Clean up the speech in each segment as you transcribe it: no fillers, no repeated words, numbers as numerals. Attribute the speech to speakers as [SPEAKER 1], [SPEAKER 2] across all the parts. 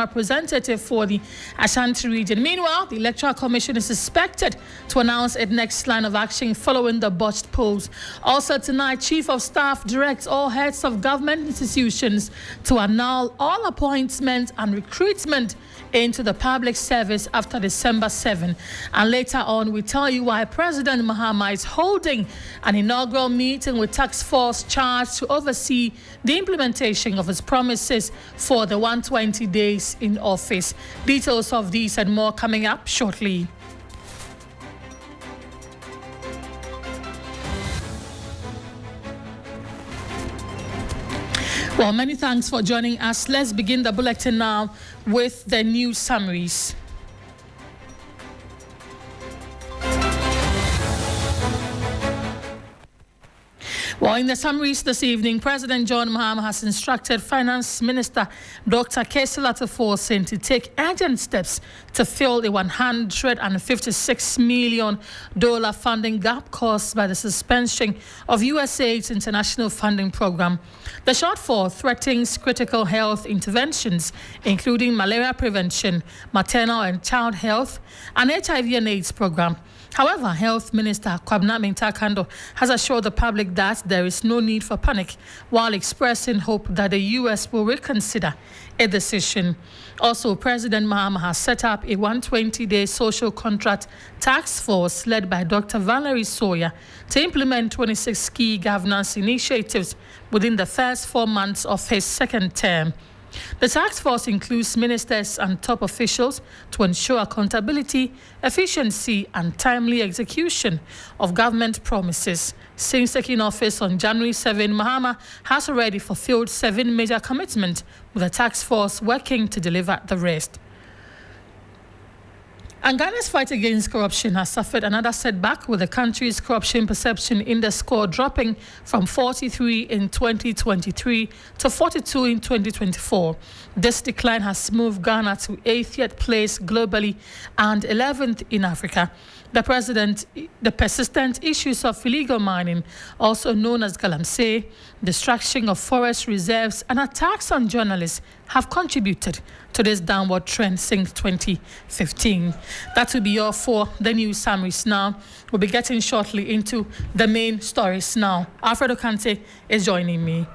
[SPEAKER 1] representative for the Ashanti region. Meanwhile, the Electoral Commission is expected to announce its next line of action following the botched polls. Also tonight, Chief of Staff directs all heads of government institutions to annul all appointments and recruitment into the public service after December 7. And later on, we tell you why President Mahama is holding an inaugural meeting with task force charged to oversee the implementation of his promises for the 120 days in office. Details of these and more coming up shortly. Well, many thanks for joining us. Let's begin the bulletin now with the news summaries. Well, in the summaries this evening, President John Mahama has instructed Finance Minister Dr. Kesi Latofosin to take urgent steps to fill the $156 million funding gap caused by the suspension of USAID's international funding program. The shortfall threatens critical health interventions, including malaria prevention, maternal and child health, and HIV and AIDS program. However, Health Minister Kwabena Mintakando has assured the public that there is no need for panic, while expressing hope that the U.S. will reconsider a decision. Also, President Mahama has set up a 120-day social contract task force led by Dr. Valerie Sawyer to implement 26 key governance initiatives within the first 4 months of his second term. The task force includes ministers and top officials to ensure accountability, efficiency, and timely execution of government promises. Since taking office on January 7, Mahama has already fulfilled 7 major commitments, with the task force working to deliver the rest. And Ghana's fight against corruption has suffered another setback, with the country's corruption perception index score dropping from 43 in 2023 to 42 in 2024. This decline has moved Ghana to 80th place globally and 11th in Africa. The persistent issues of illegal mining, also known as galamsey, destruction of forest reserves, and attacks on journalists have contributed to this downward trend since 2015. That will be all for the news summaries now. We'll be getting shortly into the main stories now. Alfred Ocansey is joining me.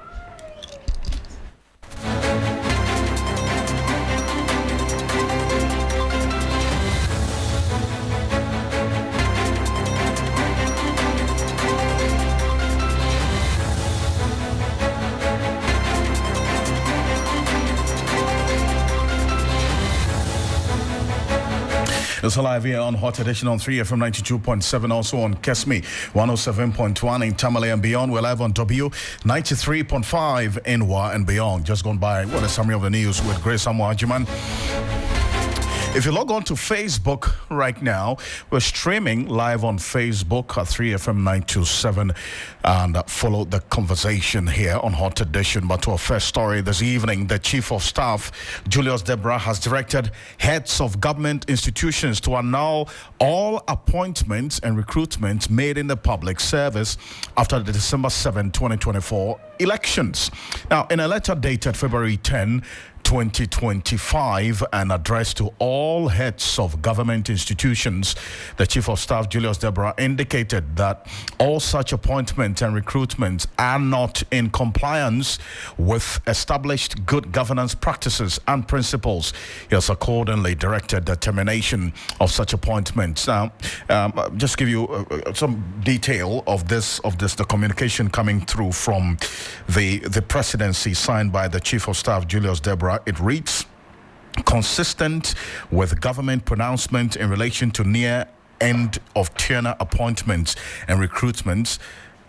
[SPEAKER 2] It's live here on Hot Edition on 3FM 92.7, also on Kesme 107.1 in Tamale and beyond. We're live on W 93.5 in Wa and beyond. Just gone by what a summary of the news with Grace Amwajiman. If you log on to Facebook right now, we're streaming live on Facebook at 3FM 927 and follow the conversation here on Hot Edition. But to our first story this evening, the Chief of Staff, Julius Deborah, has directed heads of government institutions to annul all appointments and recruitments made in the public service after the December 7, 2024 elections. Now, in a letter dated February 10, 2025 and addressed to all heads of government institutions, the Chief of Staff, Julius Deborah, indicated that all such appointments and recruitments are not in compliance with established good governance practices and principles. He has accordingly directed the termination of such appointments. Now, just give you some detail of this, the communication coming through from the presidency signed by the Chief of Staff, Julius Deborah. It reads, consistent with government pronouncement in relation to near end of tenure appointments and recruitments,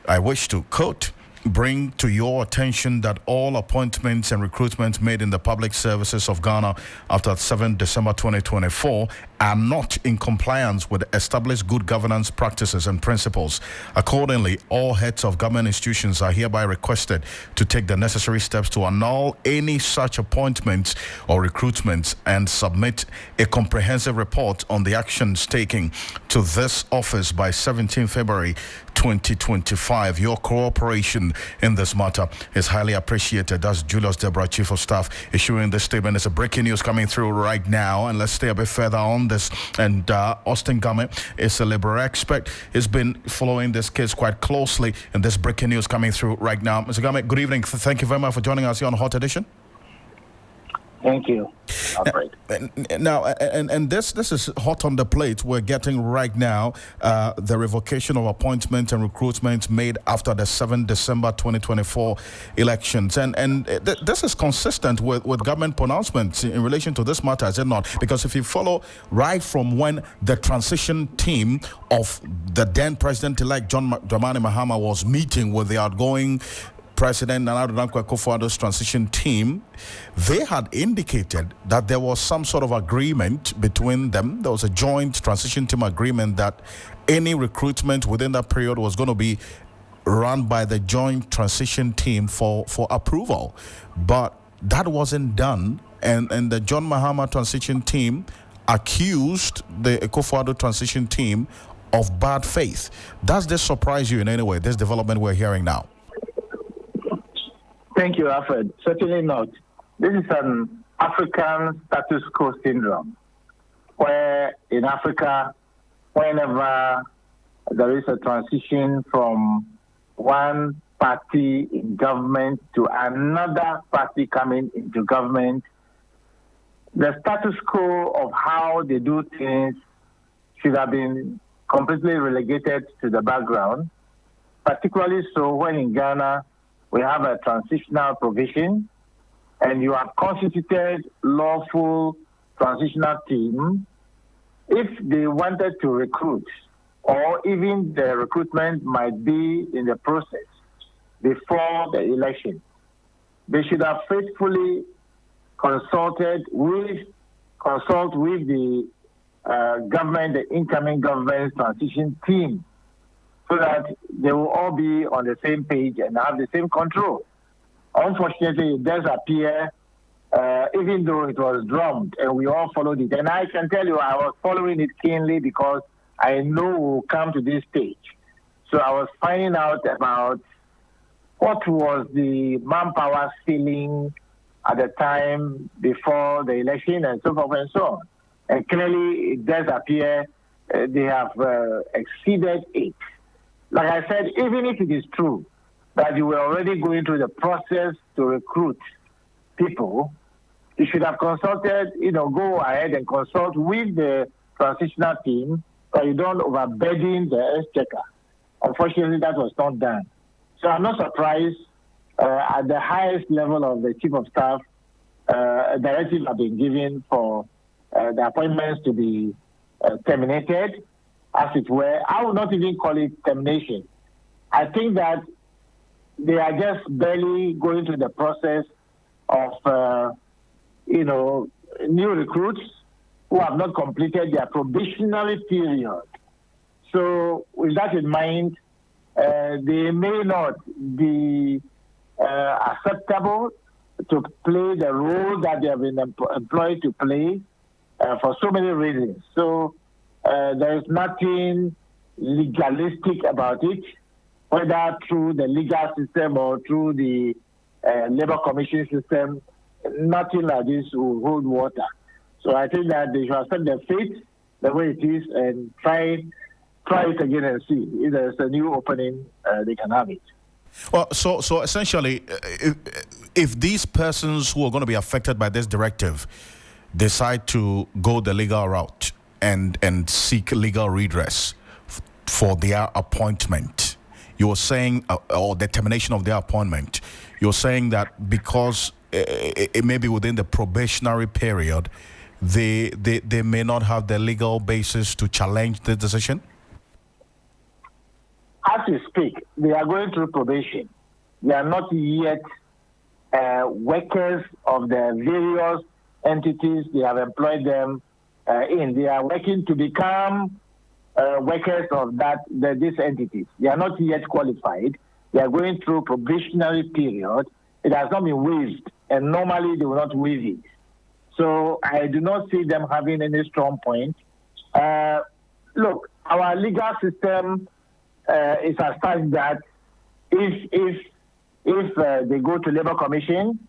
[SPEAKER 2] I wish to quote, bring to your attention that all appointments and recruitments made in the public services of Ghana after 7 December 2024 are not in compliance with established good governance practices and principles. Accordingly, all heads of government institutions are hereby requested to take the necessary steps to annul any such appointments or recruitments and submit a comprehensive report on the actions taken to this office by 17 February 2025. Your cooperation position in this matter is highly appreciated. That's Julius Deborah, Chief of Staff, issuing this statement. It's a breaking news coming through right now, and let's stay a bit further on this. And Austin Game is a Labour expert. He's been following this case quite closely, and this breaking news coming through right now. Mr. Game, good evening. Thank you very much for joining us here on Hot Edition.
[SPEAKER 3] Thank you, Alfred.
[SPEAKER 2] Now, and this is hot on the plate. We're getting right now the revocation of appointments and recruitments made after the 7th December 2024 elections. And this is consistent with government pronouncements in relation to this matter, is it not? Because if you follow right from when the transition team of the then President-elect John Dramani Mahama was meeting with the outgoing President Nana Addo Akufo-Addo's transition team, they had indicated that there was some sort of agreement between them. There was a joint transition team agreement that any recruitment within that period was going to be run by the joint transition team for approval. But that wasn't done, and the John Mahama transition team accused the Akufo-Addo transition team of bad faith. Does this surprise you in any way, this development we're hearing now?
[SPEAKER 3] Thank you, Alfred. Certainly not. This is an African status quo syndrome, where in Africa, whenever there is a transition from one party in government to another party coming into government, the status quo of how they do things should have been completely relegated to the background, particularly so when in Ghana, we have a transitional provision, and you have constituted lawful transitional team. If they wanted to recruit, or even the recruitment might be in the process before the election, they should have faithfully consult with the government, the incoming government transition team, so that they will all be on the same page and have the same control. Unfortunately, it does appear, even though it was drummed and we all followed it, and I can tell you I was following it keenly because I know we'll come to this stage. So I was finding out about what was the manpower ceiling at the time before the election and so forth and so on. And clearly, it does appear they have exceeded it. Like I said, even if it is true that you were already going through the process to recruit people, you should have consulted, go ahead and consult with the transitional team so you don't overburden the exchequer. Unfortunately, that was not done. So I'm not surprised at the highest level of the chief of staff, directives have been given for the appointments to be terminated, as it were. I would not even call it termination. I think that they are just barely going through the process of, new recruits who have not completed their probationary period. So with that in mind, they may not be acceptable to play the role that they have been employed to play for so many reasons. So there is nothing legalistic about it, whether through the legal system or through the labor commission system. Nothing like this will hold water. So I think that they should accept their fate the way it is and try it again and see if there's a new opening, they can have it.
[SPEAKER 2] Well, so essentially, if these persons who are going to be affected by this directive decide to go the legal route and seek legal redress for their appointment, you're saying, or the termination of their appointment, you're saying that because it may be within the probationary period, they may not have the legal basis to challenge the decision?
[SPEAKER 3] As you speak, they are going through probation. They are not yet workers of the various entities they have employed them in. They are working to become workers of these entities. They are not yet qualified. They are going through probationary period. It has not been waived, and normally they will not waive it. So I do not see them having any strong point. Look, our legal system is as such that if if they go to Labour Commission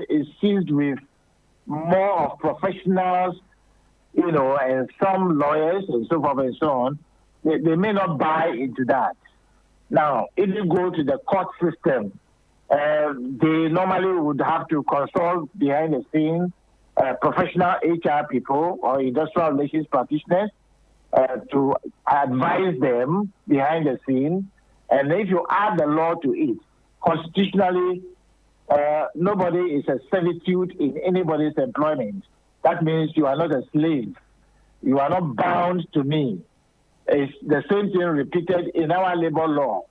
[SPEAKER 3] is seized with more of professionals, and some lawyers and so forth and so on. They may not buy into that. Now, if you go to the court system, they normally would have to consult behind the scenes professional HR people or industrial relations practitioners to advise them behind the scene. And if you add the law to it, constitutionally, nobody is a servitude in anybody's employment. That means you are not a slave. You are not bound to me. It's the same thing repeated in our labor law.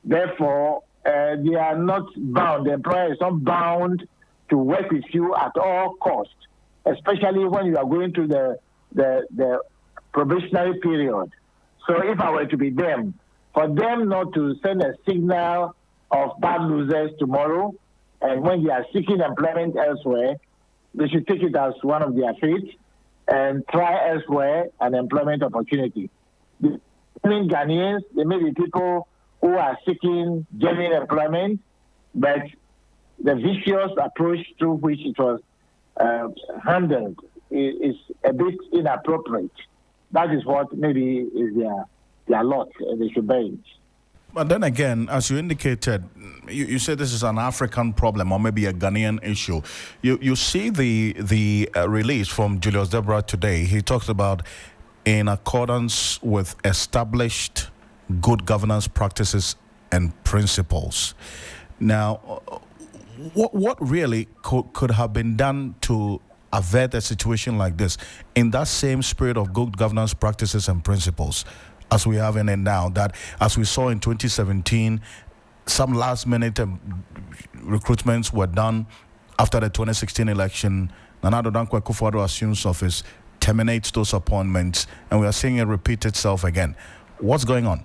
[SPEAKER 3] Therefore, they are not bound. The employer is not bound to work with you at all costs, especially when you are going through the probationary period. So if I were to be them, for them not to send a signal of bad losers tomorrow, and when they are seeking employment elsewhere, they should take it as one of their fates and try elsewhere an employment opportunity. The Ghanaians, they may be people who are seeking genuine employment, but the vicious approach through which it was handled is a bit inappropriate. That is what maybe is their lot, and they should bear it.
[SPEAKER 2] But then again, as you indicated, you said this is an African problem or maybe a Ghanaian issue. You see the release from Julius Deborah today. He talks about in accordance with established good governance practices and principles. Now, what really could have been done to avert a situation like this in that same spirit of good governance practices and principles as we have in it now, that as we saw in 2017, some last-minute recruitments were done after the 2016 election. Nana Addo Dankwa Akufo-Addo assumes office, terminates those appointments, and we are seeing it repeat itself again. What's going on?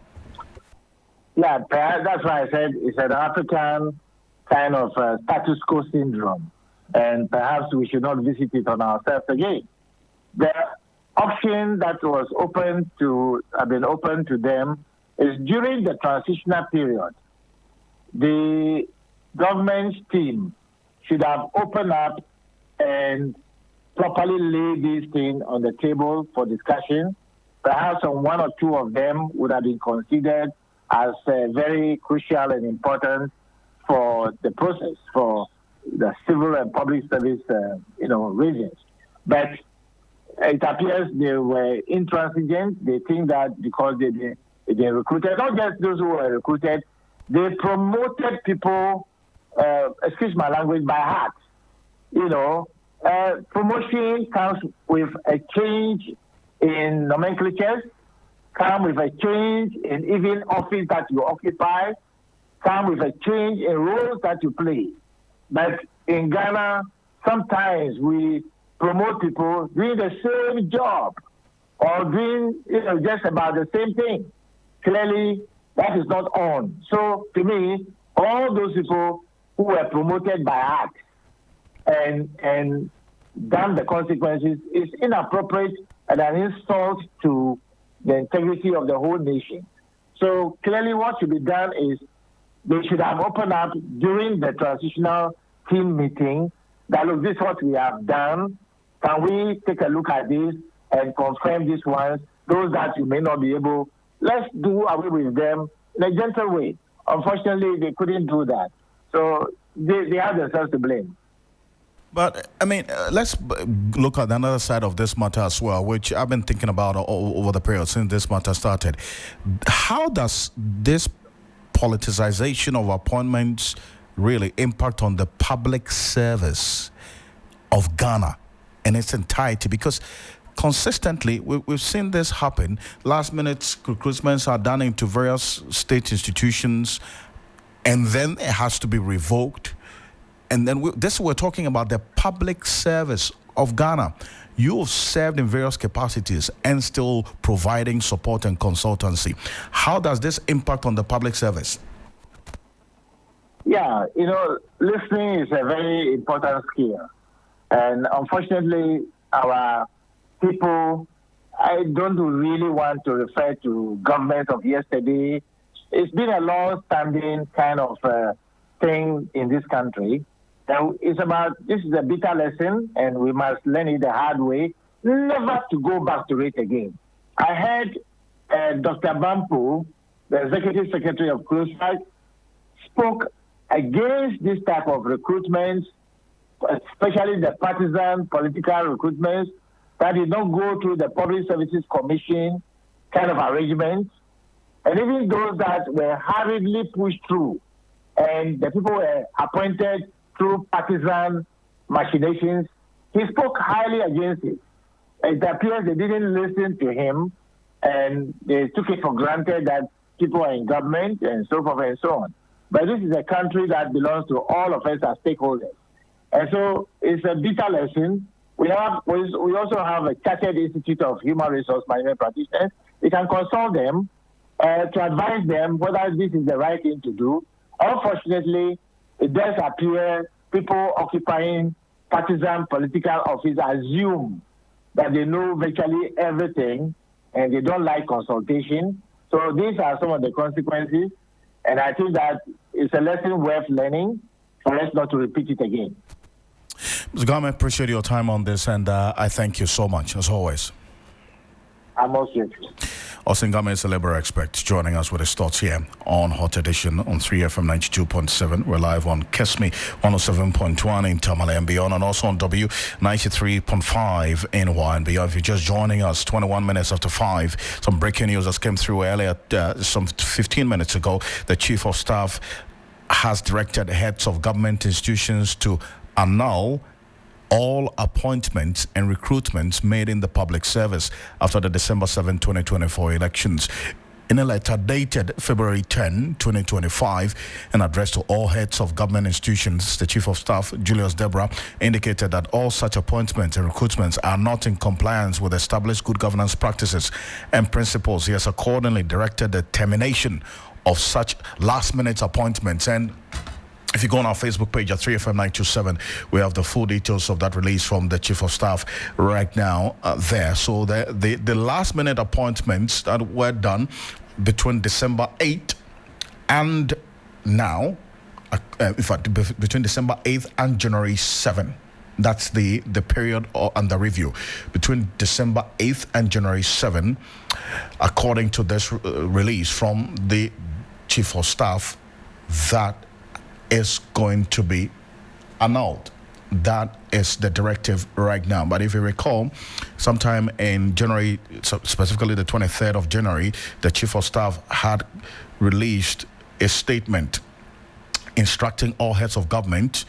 [SPEAKER 3] Yeah, that's why I said it's an African kind of status quo syndrome, and perhaps we should not visit it on ourselves again. The option that was been open to them is during the transitional period, the government team should have opened up and properly laid these things on the table for discussion. Perhaps one or two of them would have been considered as very crucial and important for the process, for the civil and public service, reasons. But it appears they were intransigent. They think that because they recruited, not just those who were recruited, they promoted people, excuse my language, by heart. Promotion comes with a change in nomenclatures, come with a change in even office that you occupy, come with a change in roles that you play. But in Ghana, sometimes we promote people doing the same job or doing just about the same thing. Clearly, that is not on. So to me, all those people who were promoted by act and damn the consequences is inappropriate and an insult to the integrity of the whole nation. So clearly what should be done is they should have opened up during the transitional team meeting that, look, this is what we have done. Can we take a look at this and confirm these ones? Those that you may not be able, let's do away with them in a gentle way. Unfortunately, they couldn't do that. So they have themselves to blame.
[SPEAKER 2] But, let's look at another side of this matter as well, which I've been thinking about over the period since this matter started. How does this politicization of appointments really impact on the public service of Ghana in its entirety? Because consistently, we've seen this happen. Last-minute recruitments are done into various state institutions, and then it has to be revoked. And then we're talking about the public service of Ghana. You've served in various capacities and still providing support and consultancy. How does this impact on the public service?
[SPEAKER 3] Yeah, listening is a very important skill. And unfortunately, our people, I don't really want to refer to government of yesterday. It's been a long-standing kind of thing in this country. And this is a bitter lesson, and we must learn it the hard way, never to go back to it again. I heard Dr. Bampo, the Executive Secretary of CLOSAG, spoke against this type of recruitments, especially the partisan political recruitments that did not go through the Public Services Commission kind of arrangements, and even those that were hurriedly pushed through, and the people were appointed through partisan machinations. He spoke highly against it. It appears they didn't listen to him, and they took it for granted that people are in government and so forth and so on. But this is a country that belongs to all of us as stakeholders. And so it's a bitter lesson. We also have a Chartered Institute of Human Resource Management Practitioners. We can consult them to advise them whether this is the right thing to do. Unfortunately, it does appear people occupying partisan political office assume that they know virtually everything and they don't like consultation. So these are some of the consequences. And I think that it's a lesson worth learning for us not to repeat it again.
[SPEAKER 2] Mr. Game, I appreciate your time on this, and I thank you so much, as always.
[SPEAKER 3] I'm most grateful.
[SPEAKER 2] Austin Game is a labor expert joining us with his thoughts here on Hot Edition on 3FM 92.7. We're live on Kesme 107.1 in Tamale and beyond, and also on W 93.5 in Y and beyond. If you're just joining us, 21 minutes after 5, some breaking news that came through earlier, some 15 minutes ago. The Chief of Staff has directed heads of government institutions to annul all appointments and recruitments made in the public service after the December 7, 2024 elections. In a letter dated February 10, 2025, and addressed to all heads of government institutions, the Chief of Staff, Julius Deborah, indicated that all such appointments and recruitments are not in compliance with established good governance practices and principles. He has accordingly directed the termination of such last-minute appointments. And if you go on our Facebook page at 3FM927, we have the full details of that release from the Chief of Staff right now there. So the last-minute appointments that were done between December 8 and now, in fact, between December 8th and January 7. That's the period under review. Between December 8th and January 7, according to this release from the Chief of Staff, that is going to be annulled. That is the directive right now. But if you recall, sometime in January, specifically the 23rd of January, the Chief of Staff had released a statement instructing all heads of government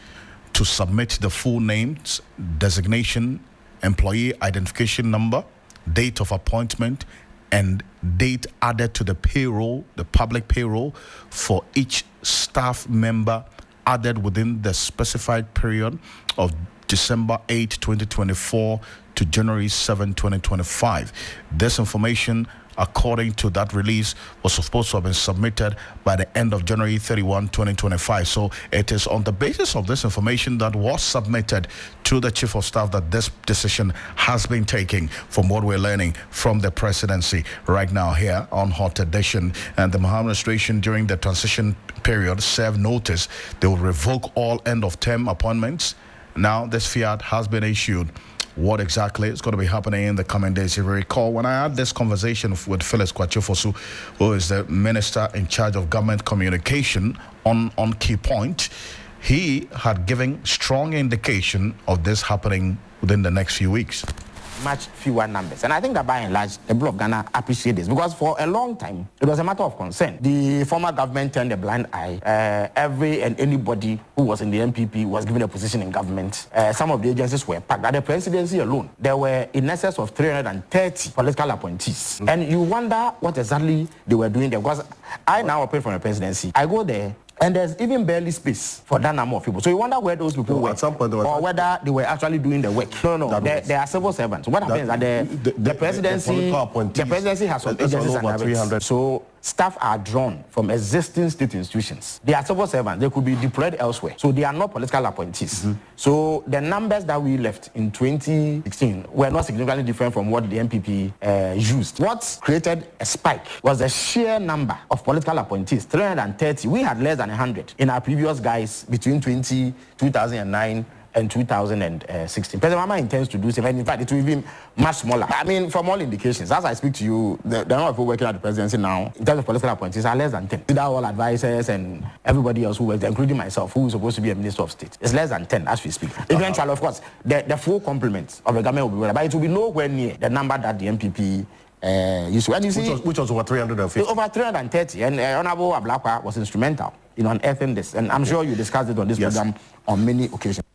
[SPEAKER 2] to submit the full names, designation, employee identification number, date of appointment, and date added to the payroll, the public payroll, for each staff member added within the specified period of December 8, 2024 to January 7, 2025. This information, according to that release, was supposed to have been submitted by the end of January 31, 2025. So it is on the basis of this information that was submitted to the Chief of Staff that this decision has been taken, from what we're learning from the presidency right now here on Hot Edition. And the Mahama administration, during the transition period, served notice they will revoke all end-of-term appointments. Now this fiat has been issued. What exactly is going to be happening in the coming days? If you recall, when I had this conversation with Phyllis Kwachifosu, who is the Minister in charge of Government Communication, on Key Point, he had given strong indication of this happening within the next few weeks.
[SPEAKER 4] Much fewer numbers. And I think that by and large, the people of Ghana appreciate this, because for a long time, it was a matter of concern. The former government turned a blind eye. Every and anybody who was in the MPP was given a position in government. Some of the agencies were packed. At the presidency alone, there were in excess of 330 political appointees. And you wonder what exactly they were doing there, because I now operate from the presidency. I go there, and there's even barely space for that number of people. So you wonder where those people were, or whether they were actually doing the work. No. They are civil servants. What happens is that the presidency has some agencies under 300. So staff are drawn from existing state institutions. They are civil servants. They could be deployed elsewhere. So they are not political appointees. So the numbers that we left in 2016 were not significantly different from what the MPP used. What created a spike was the sheer number of political appointees, 330. We had less than 100 in our previous guys between 2009 and 2016. President Mama intends to do so, and in fact, it will be much smaller. I mean, from all indications, as I speak to you, the number of people working at the presidency now, in terms of political appointees, are less than 10. These are all advisors and everybody else who works, including myself, who is supposed to be a minister of state. It's less than 10 as we speak. Eventually, of course, the full complement of the government will be better, but it will be nowhere near the number that the MPP used to. And you see,
[SPEAKER 2] which was over 350.
[SPEAKER 4] Over 330, and Honorable Ablakwa was instrumental in unearthing this. And I'm sure you discussed it on this program on many occasions.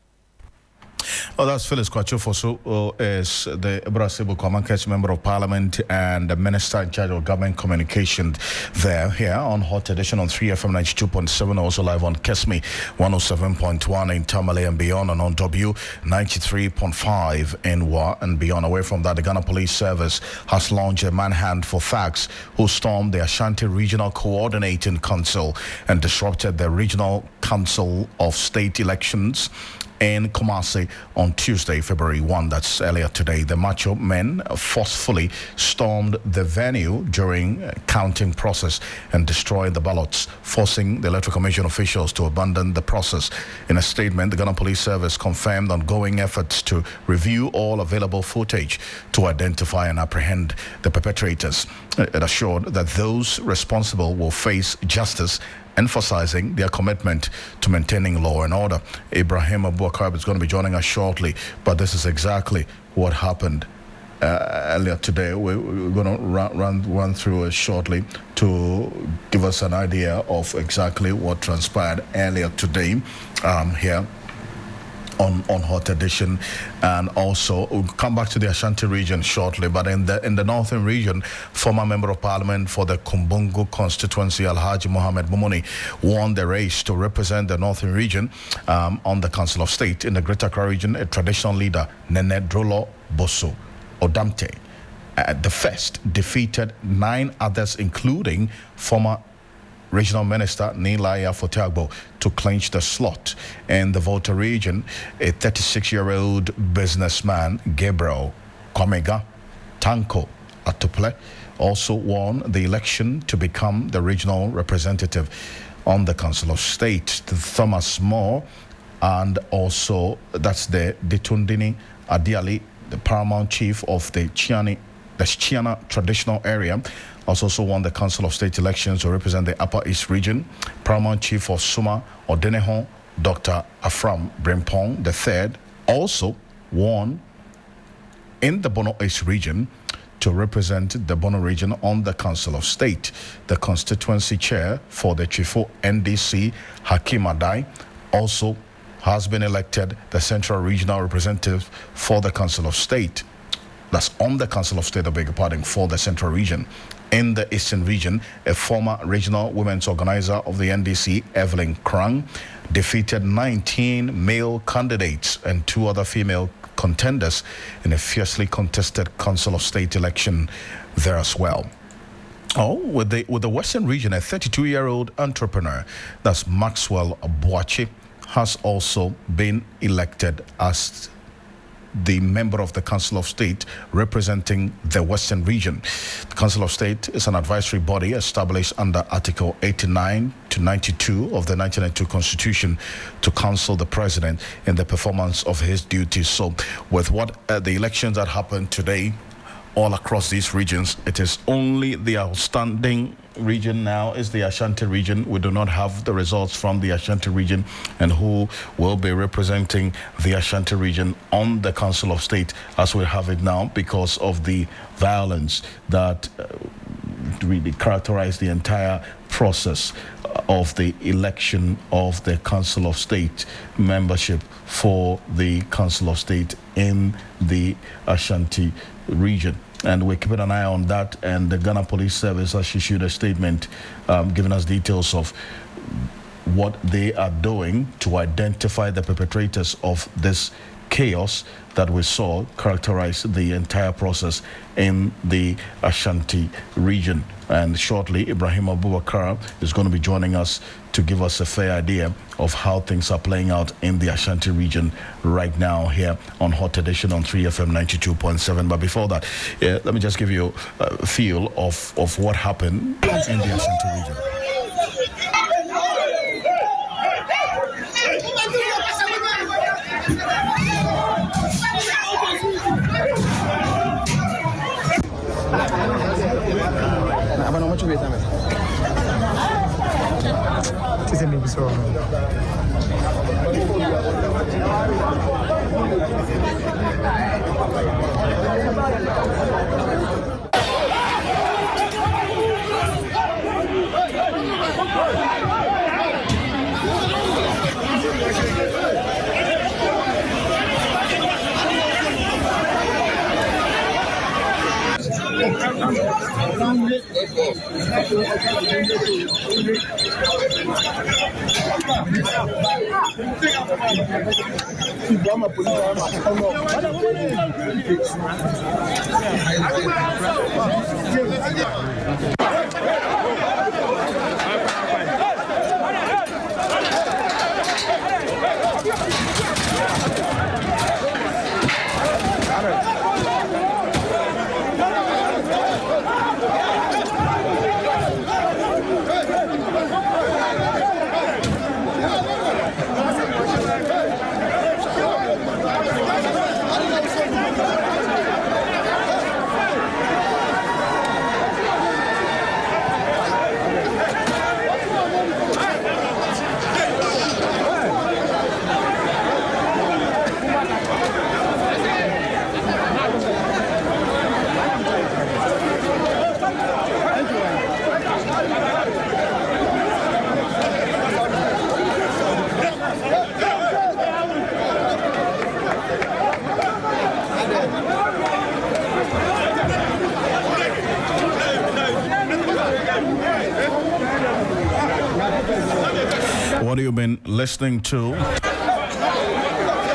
[SPEAKER 2] Oh, that's Phyllis Kwachofoso, who is the Brasibo Common Member of Parliament and the Minister in charge of Government Communication there, here on Hot Edition on 3FM 92.7, also live on Kesme 107.1 in Tamale and beyond, and on W 93.5 in Wa and beyond. Away from that, the Ghana Police Service has launched a manhunt for thugs who stormed the Ashanti Regional Coordinating Council and disrupted the Regional Council of State elections in Kumasi on Tuesday, February 1. That's earlier today. The macho men forcefully stormed the venue during counting process and destroyed the ballots, forcing the Electoral Commission officials to abandon the process. In a statement, the Ghana Police Service confirmed ongoing efforts to review all available footage to identify and apprehend the perpetrators. It assured that those responsible will face justice, emphasizing their commitment to maintaining law and order. Ibrahim Abubakar is going to be joining us shortly, but this is exactly what happened earlier today. We're going to run through it shortly to give us an idea of exactly what transpired earlier today here on Hot Edition. And also we'll come back to the Ashanti region shortly, but in the northern region, former Member of Parliament for the Kumbungu constituency, Alhaji Mohammed Mumuni, won the race to represent the northern region on the Council of State. In the Greater Accra region, a traditional leader, Nene Drolo Boso Odamte, the first, defeated 9 others, including former Regional Minister Nilaya Fotiagbo, to clinch the slot. In the Volta region, a 36-year-old businessman, Gabriel Kwamega Tanko Atuple, also won the election to become the regional representative on the Council of State. Thomas Moore, and also that's the Detundini Adiali, the paramount chief of the Chiana traditional area, also won the Council of State elections to represent the Upper East region. Paramount Chief of Suma Odenehon, Dr. Afram Brimpong III, also won in the Bono East region to represent the Bono region on the Council of State. The constituency chair for the Chifo NDC, Hakim Adai, also has been elected the Central Regional Representative for the Council of State. That's on the Council of State, I beg your pardon, for the Central Region. In the Eastern Region, a former regional women's organizer of the NDC, Evelyn Krang, defeated 19 male candidates and 2 other female contenders in a fiercely contested Council of State election there as well. With the Western Region, a 32-year-old entrepreneur, that's Maxwell Abuachi, has also been elected as the member of the Council of State representing the Western Region. The Council of State is an advisory body established under Article 89 to 92 of the 1992 Constitution to counsel the President in the performance of his duties. So with what the elections that happened today all across these regions, it is only the outstanding region now is the Ashanti region. We do not have the results from the Ashanti region and who will be representing the Ashanti region on the Council of State as we have it now, because of the violence that really characterized the entire process of the election of the Council of State membership for the Council of State in the Ashanti region. And we're keeping an eye on that, and the Ghana Police Service has issued a statement giving us details of what they are doing to identify the perpetrators of this chaos that we saw characterize the entire process in the Ashanti region. And shortly, Ibrahim Abubakar is going to be joining us to give us a fair idea of how things are playing out in the Ashanti region right now here on Hot Edition on 3FM 92.7. But before that, let me just give you a feel of what happened in the Ashanti region. What you've been listening to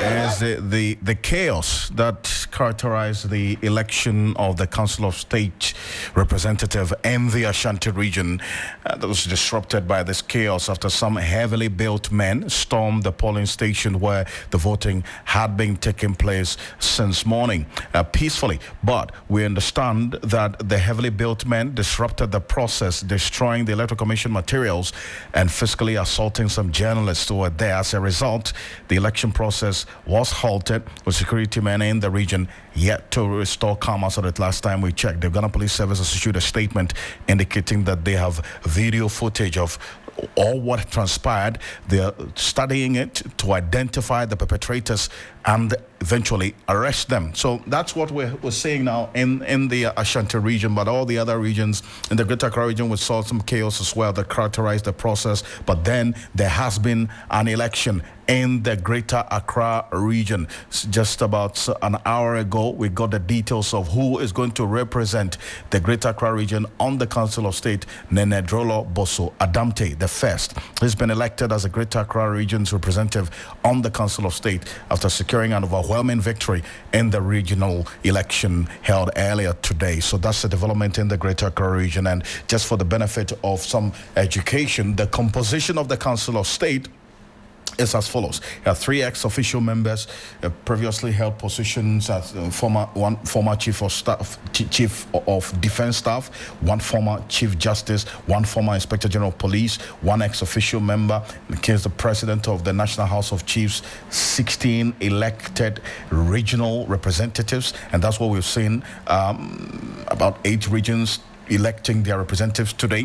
[SPEAKER 2] is the chaos that characterized the election of the Council of State representative in the Ashanti region. That was disrupted by this chaos after some heavily built men stormed the polling station where the voting had been taking place since morning peacefully. But we understand that the heavily built men disrupted the process, destroying the Electoral Commission materials and physically assaulting some journalists who were there. As a result, the election process was halted, with security men in the region yet to restore calm. As of the last time we checked, the Ghana Police Service has issued a statement indicating that they have video footage of all what transpired. They are studying it to identify the perpetrators and eventually arrest them. So that's what we're seeing now in the Ashanti region, but all the other regions in the Greater Accra region, we saw some chaos as well that characterized the process. But then there has been an election in the Greater Accra region. Just about an hour ago, we got the details of who is going to represent the Greater Accra region on the Council of State. Nene Drolo Boso Adamte, the first, has been elected as the Greater Accra region's representative on the Council of State after securing an overwhelming victory in the regional election held earlier today. So that's the development in the Greater Accra region. And just for the benefit of some education, the composition of the Council of State is as follows. There are 3 ex-official members, previously held positions as former chief of defense staff, 1 former chief justice, 1 former inspector general of police, 1 ex-official member, in case the president of the National House of Chiefs, 16 elected regional representatives, and that's what we've seen. About 8 regions electing their representatives today.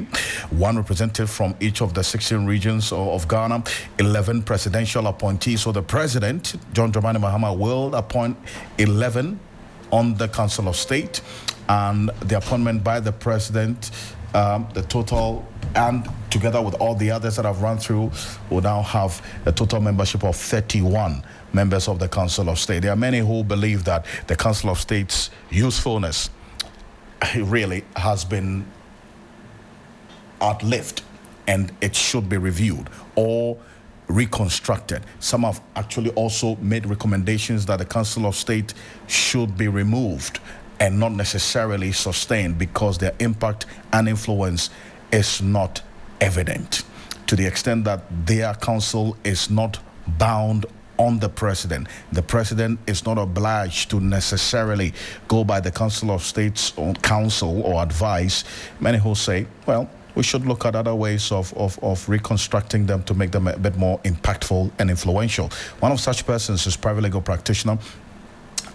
[SPEAKER 2] 1 representative from each of the 16 regions of Ghana, 11 presidential appointees. So the president, John Dramani Mahama, will appoint 11 on the Council of State, and the appointment by the president, the total, and together with all the others that I've run through, will now have a total membership of 31 members of the Council of State. There are many who believe that the Council of State's usefulness really has been outlived and it should be reviewed, or reconstructed. Some have actually also made recommendations that the Council of State should be removed and not necessarily sustained because their impact and influence is not evident, to the extent that their council is not bound on the president. The president is not obliged to necessarily go by the Council of State's own counsel or advice. Many who say, well, we should look at other ways of reconstructing them to make them a bit more impactful and influential. One of such persons is private legal practitioner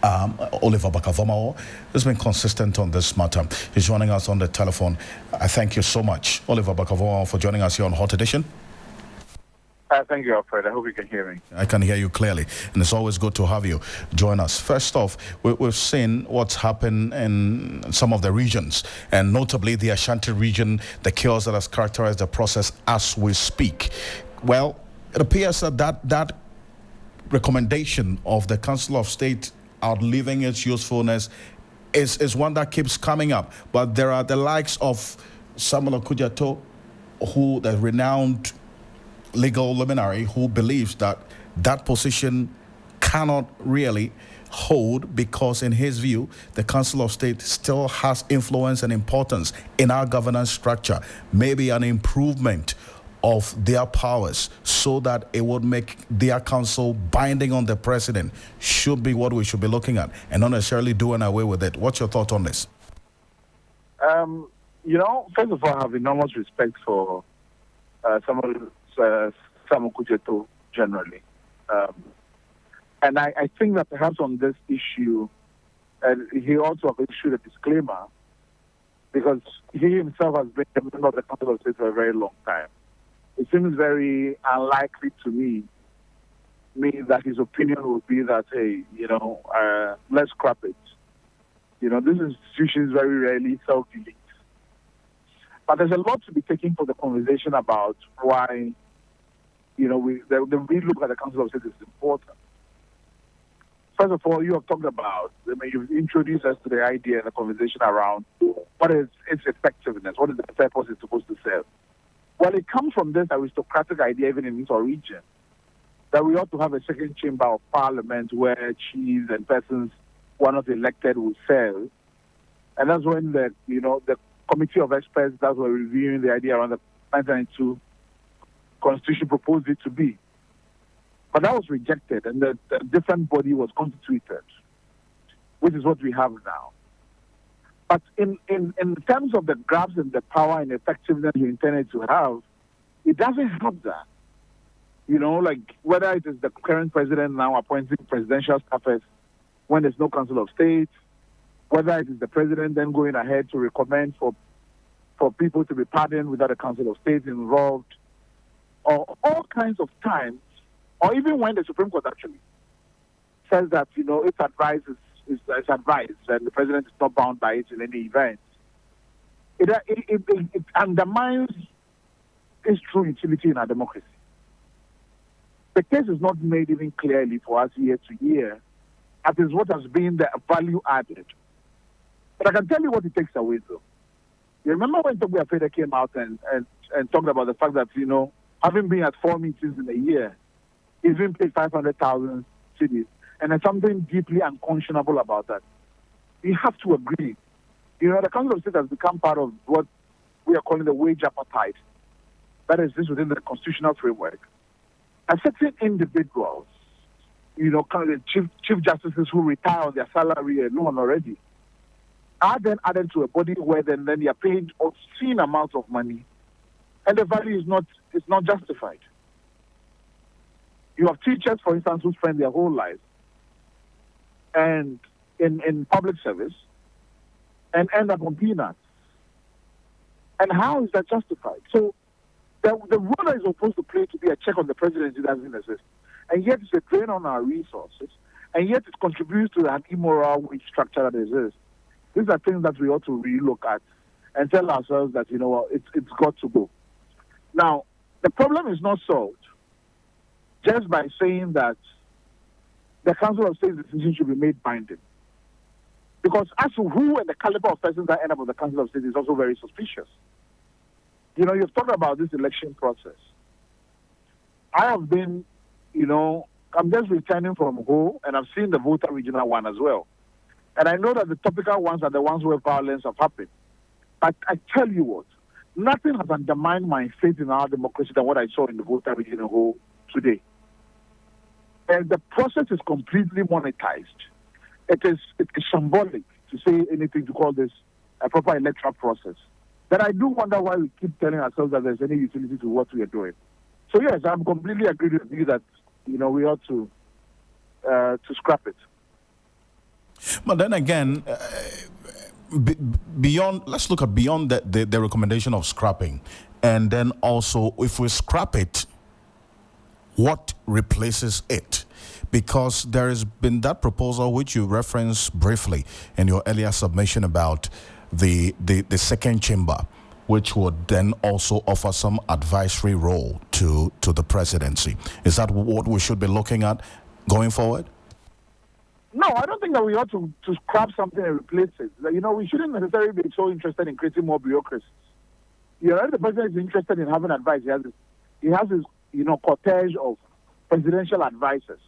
[SPEAKER 2] Oliver Bakavomao, who's been consistent on this matter. He's joining us on the telephone. I thank you so much, Oliver Bakavomao, for joining us here on Hot Edition.
[SPEAKER 5] Thank you, Alfred. I hope you can hear me.
[SPEAKER 2] I can hear you clearly, and it's always good to have you join us. First off, we've seen what's happened in some of the regions, and notably the Ashanti region, the chaos that has characterized the process as we speak. Well, it appears that recommendation of the Council of State outliving its usefulness is one that keeps coming up. But there are the likes of Samuel Okujato, who the renowned legal luminary, who believes that that position cannot really hold because, in his view, the Council of State still has influence and importance in our governance structure. Maybe an improvement of their powers so that it would make their council binding on the president should be what we should be looking at, and not necessarily doing away with it. What's your thought on this?
[SPEAKER 5] First of all, I have enormous respect for Samuel Okujeto generally. And I think that perhaps on this issue, he also issued a disclaimer because he himself has been a member of the Council of State for a very long time. It seems very unlikely to me that his opinion would be that, hey, let's scrap it. This institution is very rarely self-delete. But there's a lot to be taken for the conversation about why, the relook at the Council of State is important. First of all, you have talked about, you've introduced us to the idea and the conversation around what is its effectiveness, what is the purpose it's supposed to serve. Well, it comes from this aristocratic idea, even in this region, that we ought to have a second chamber of parliament where chiefs and persons who are not elected will serve. And that's when the committee of experts that were reviewing the idea around the 1992 Constitution proposed it to be. But that was rejected, and the different body was constituted, which is what we have now. But in terms of the grasp and the power and effectiveness you intended to have, it doesn't have that. Whether it is the current president now appointing presidential staffers when there's no Council of State, whether it is the president then going ahead to recommend for people to be pardoned without a Council of State involved, or all kinds of times, or even when the Supreme Court actually says that, its advice is advice and the president is not bound by it in any event, it undermines its true utility in our democracy. The case is not made even clearly for us year to year. That is what has been the value added. But I can tell you what it takes away, though. You remember when Toby Afeda came out and talked about the fact that, having been at 4 meetings in a year, he's been paid 500,000 cedis. And there's something deeply unconscionable about that. We have to agree. The Council of State has become part of what we are calling the wage apartheid. That exists within the constitutional framework. And certain individuals, kind of the chief justices who retire on their salary alone already, are then added to a body where then they are paid obscene amounts of money, and the value is not justified. You have teachers, for instance, who spend their whole lives and in public service and end up on peanuts. And how is that justified? So the role that is supposed to play to be a check on the presidency doesn't exist. And yet it's a drain on our resources. And yet it contributes to that immoral wage structure that exists. These are things that we ought to relook at and tell ourselves that, it's got to go. Now, the problem is not solved just by saying that the Council of State's decision should be made binding. Because as to who and the caliber of persons that end up on the Council of State is also very suspicious. You've talked about this election process. I have been, I'm just returning from Ho, and I've seen the voter regional one as well. And I know that the topical ones are the ones where violence have happened. But I tell you what, nothing has undermined my faith in our democracy than what I saw in the voter regional Ho today. And the process is completely monetized. It is symbolic to say anything to call this a proper electoral process. But I do wonder why we keep telling ourselves that there's any utility to what we are doing. So yes, I'm completely agree with you that we ought to scrap it.
[SPEAKER 2] But then again, beyond, let's look at beyond the recommendation of scrapping, and then also if we scrap it, what replaces it? Because there has been that proposal which you referenced briefly in your earlier submission about the second chamber, which would then also offer some advisory role to the presidency. Is that what we should be looking at going forward?
[SPEAKER 5] No, I don't think that we ought to scrap something and replace it. We shouldn't necessarily be so interested in creating more bureaucracies. If the president is interested in having advice, he has his cortege of presidential advisors.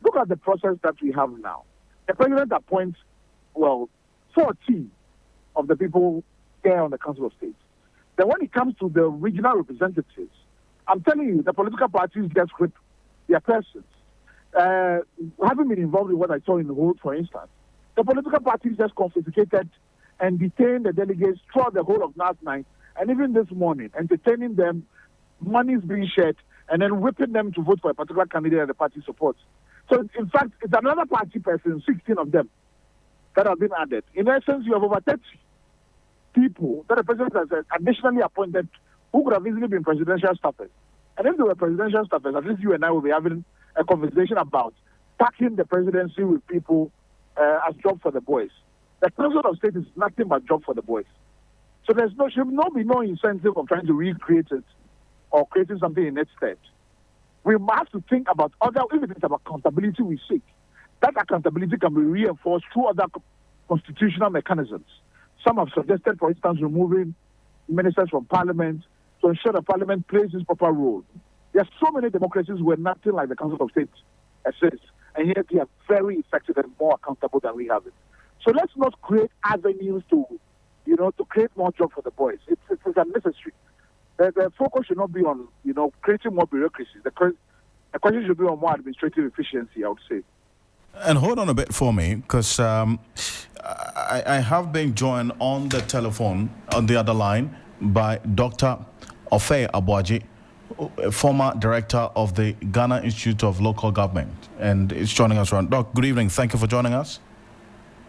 [SPEAKER 5] Look at the process that we have now. The president appoints, 14 of the people there on the Council of State. Then when it comes to the regional representatives, I'm telling you, the political parties just whip their persons. Having been involved in what I saw in the Hold, for instance, the political parties just confiscated and detained the delegates throughout the whole of last night, and even this morning, entertaining them, money is being shared, and then whipping them to vote for a particular candidate that the party supports. So, in fact, it's another party person, 16 of them, that have been added. In essence, you have over 30 people that the president has additionally appointed who could have easily been presidential staffers. And if they were presidential staffers, at least you and I will be having a conversation about packing the presidency with people as job for the boys. The Council of State is nothing but job for the boys. So should not be no incentive of trying to recreate it or creating something in its stead. We must to think about if it is about accountability we seek, that accountability can be reinforced through other constitutional mechanisms. Some have suggested, for instance, removing ministers from parliament to ensure that parliament plays its proper role. There are so many democracies where nothing like the Council of State exists, and yet they are very effective and more accountable than we have it. So let's not create avenues to create more jobs for the boys. It's unnecessary. The focus should not be on, creating more bureaucracies. The question should be on more administrative efficiency, I would say.
[SPEAKER 2] And hold on a bit for me, because I have been joined on the telephone on the other line by Dr. Ofe Abuaji, former director of the Ghana Institute of Local Government, and it's joining us around. Doc, good evening. Thank you for joining us.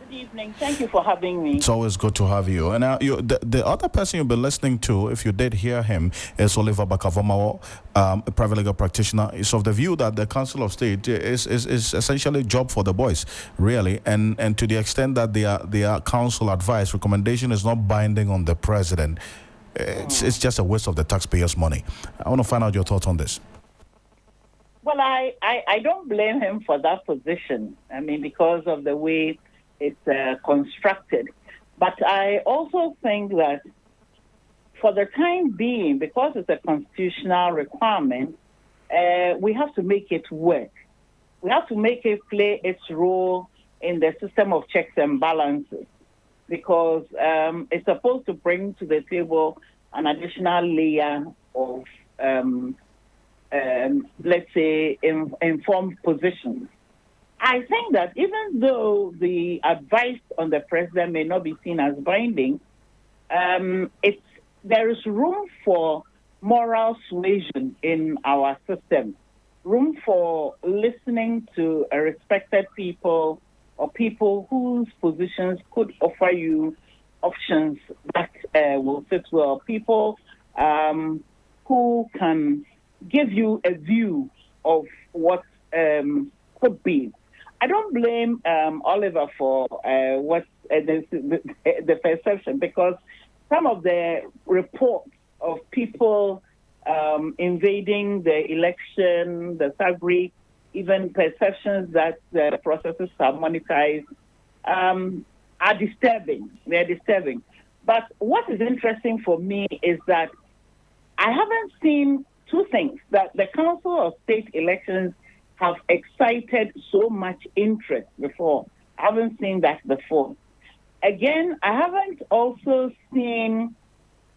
[SPEAKER 6] Good evening. Thank you for having me.
[SPEAKER 2] It's always good to have you. And the other person you'll be listening to, if you did hear him, is Oliver Bakavomawo, a private legal practitioner. Is of the view that the Council of State is essentially a job for the boys, really, and to the extent that their council advice recommendation is not binding on the president. It's just a waste of the taxpayers' money. I want to find out your thoughts on this.
[SPEAKER 6] Well, I don't blame him for that position. I mean, because of the way it's constructed. But I also think that for the time being, because it's a constitutional requirement, we have to make it work. We have to make it play its role in the system of checks and balances, because it's supposed to bring to the table an additional layer of, let's say, informed positions. I think that even though the advice on the president may not be seen as binding, there is room for moral suasion in our system, room for listening to respected people or people whose positions could offer you options that will fit well, people who can give you a view of what could be. I don't blame Oliver for what the perception, because some of the reports of people invading the election, the SAGRI, even perceptions that the processes are monetized, are disturbing. They're disturbing. But what is interesting for me is that I haven't seen two things: that the Council of State elections have excited so much interest before. I haven't seen that before. Again, I haven't also seen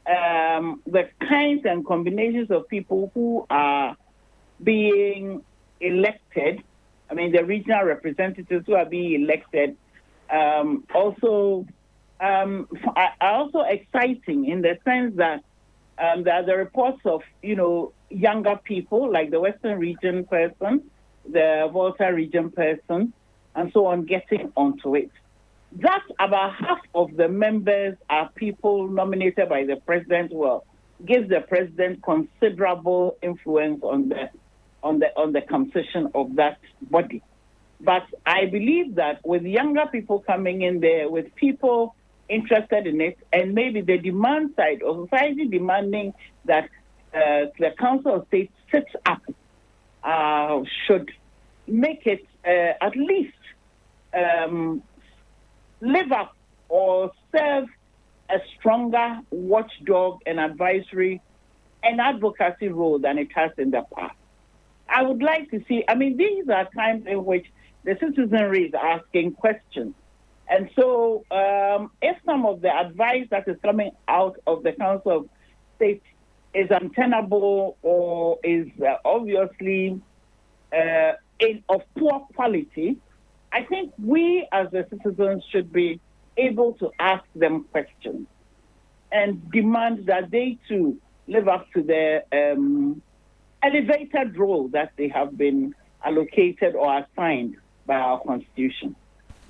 [SPEAKER 6] the kinds and combinations of people who are being elected. I mean, the regional representatives who are being elected are also exciting in the sense that there are the reports of, younger people like the Western region person, the Volta region person, and so on, getting onto it. That about half of the members are people nominated by the president. Well, gives the president considerable influence on the composition of that body. But I believe that with younger people coming in there, with people interested in it, and maybe the demand side of society demanding that the Council of State sits up, should make it at least live up or serve a stronger watchdog and advisory and advocacy role than it has in the past. I would like to see, these are times in which the citizenry is asking questions. And so if some of the advice that is coming out of the Council of State is untenable or is obviously of poor quality, I think we as the citizens should be able to ask them questions and demand that they too live up to their elevated role that they have been allocated or assigned by our Constitution.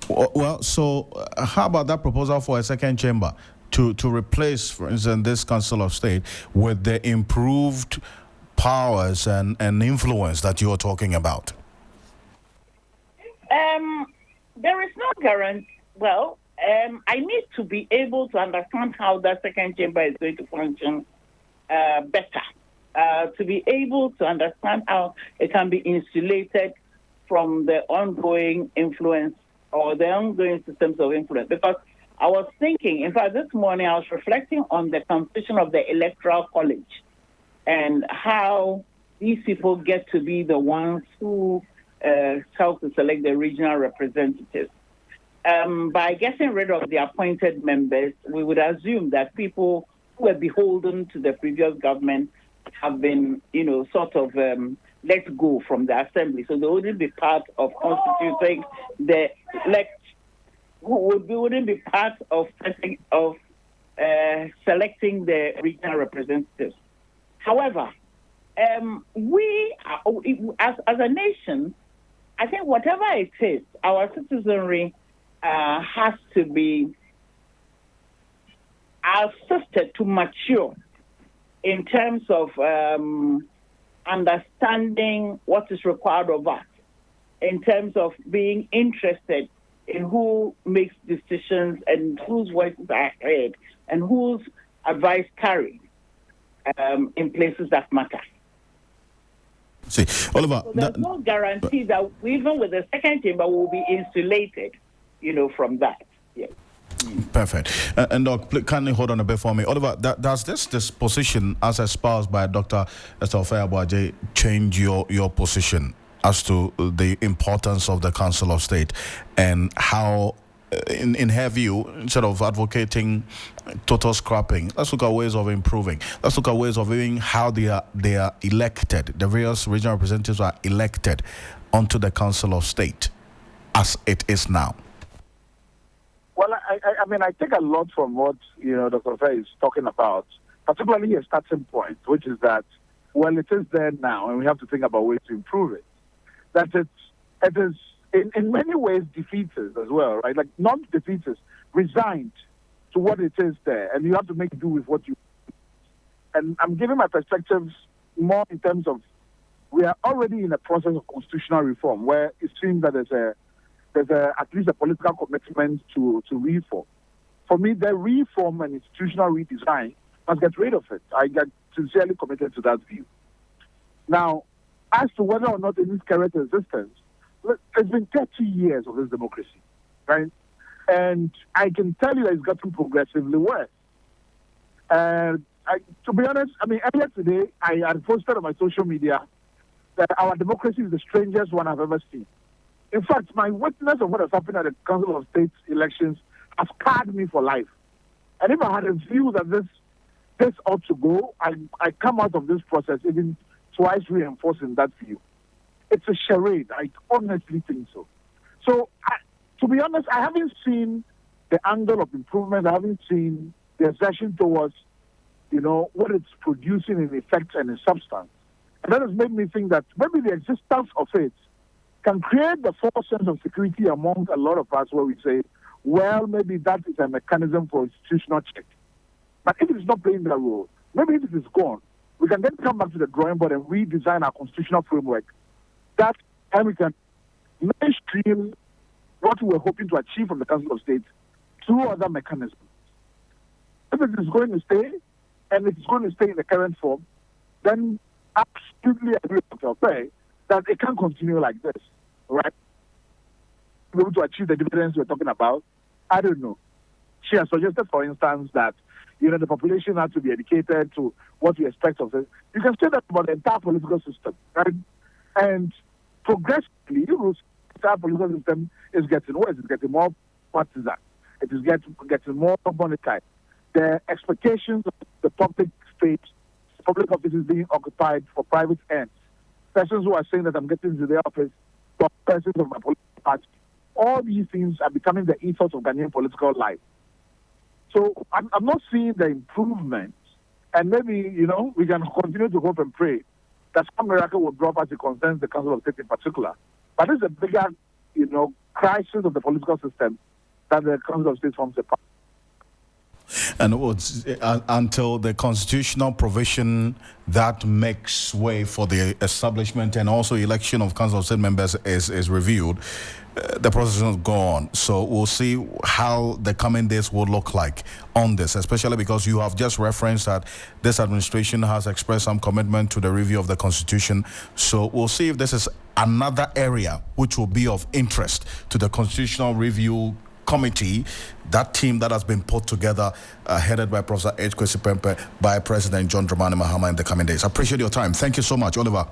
[SPEAKER 2] Well, so how about that proposal for a second chamber to replace, for instance, this Council of State with the improved powers and influence that you're talking about?
[SPEAKER 6] There is no guarantee. Well, I need to be able to understand how that second chamber is going to function better, to be able to understand how it can be insulated from the ongoing influence or the ongoing systems of influence. Because I was thinking, in fact, this morning I was reflecting on the composition of the Electoral College and how these people get to be the ones who help to select the regional representatives. By getting rid of the appointed members, we would assume that people who were beholden to the previous government have been, sort of let go from the assembly. So they wouldn't be part of constituting the wouldn't be part of selecting the regional representatives. However, we as a nation, I think whatever it is, our citizenry has to be assisted to mature in terms of understanding what is required of us, in terms of being interested in who makes decisions and whose voices are heard and whose advice carried in places that matter.
[SPEAKER 2] See, Oliver,
[SPEAKER 6] so there's no guarantee that even with the second chamber we'll be insulated, from that. Yes.
[SPEAKER 2] Perfect. And Doc, kindly hold on a bit for me. Oliver, does this position as espoused by Dr. Esther Ofeabuaje change your position as to the importance of the Council of State and how, in her view, instead of advocating total scrapping, let's look at ways of improving. Let's look at ways of viewing how they are elected. The various regional representatives are elected onto the Council of State as it is now.
[SPEAKER 5] Well, I take a lot from what Dr. Faye is talking about, particularly a starting point, which is that, well, it is there now, and we have to think about ways to improve it. That it is in many ways defeatist as well, right? Like non-defeatist, resigned to what it is there, and you have to make do with what you. And I'm giving my perspectives more in terms of we are already in a process of constitutional reform where it seems that there's at least a political commitment to reform. For me, the reform and institutional redesign must get rid of it. I get sincerely committed to that view. Now, as to whether or not it needs current existence, it's been 30 years of this democracy, right? And I can tell you that it's gotten progressively worse. I to be honest, I mean, earlier today, I had posted on my social media that our democracy is the strangest one I've ever seen. In fact, my witness of what has happened at the Council of State elections has scarred me for life. And if I had a view that this ought to go, I come out of this process even twice reinforcing that view. It's a charade. I honestly think so. So, to be honest, I haven't seen the angle of improvement. I haven't seen the assertion towards, what it's producing in effect and in substance. And that has made me think that maybe the existence of it can create the false sense of security among a lot of us where we say, well, maybe that is a mechanism for institutional check. But if it is not playing that role, maybe if it is gone, we can then come back to the drawing board and redesign our constitutional framework. That time we can mainstream what we were hoping to achieve from the Council of State through other mechanisms. If it is going to stay, and it is going to stay in the current form, then absolutely agree with Alfred that it can't continue like this, right? Be able to achieve the dividends we're talking about, I don't know. She has suggested, for instance, that the population has to be educated to what we expect of it. You can say that about the entire political system, right? And progressively, the entire political system is getting worse. It's getting more partisan. It is getting more monetized. The expectations of the public space, public offices being occupied for private ends. Persons who are saying that I'm getting into the office for persons of my political party. All these things are becoming the ethos of Ghanaian political life. So I'm not seeing the improvement. And maybe, we can continue to hope and pray that some miracle will drop as it concerns the Council of State in particular. But it's a bigger, crisis of the political system that the Council of State forms a part.
[SPEAKER 2] And until the constitutional provision that makes way for the establishment and also election of Council of State members is reviewed, the process will go on. So we'll see how the coming days will look like on this, especially because you have just referenced that this administration has expressed some commitment to the review of the Constitution. So we'll see if this is another area which will be of interest to the Constitutional Review Committee, that team that has been put together, headed by Professor H. Kwesi Pempe, by President John Dramani Mahama in the coming days. I appreciate your time. Thank you so much, Oliver.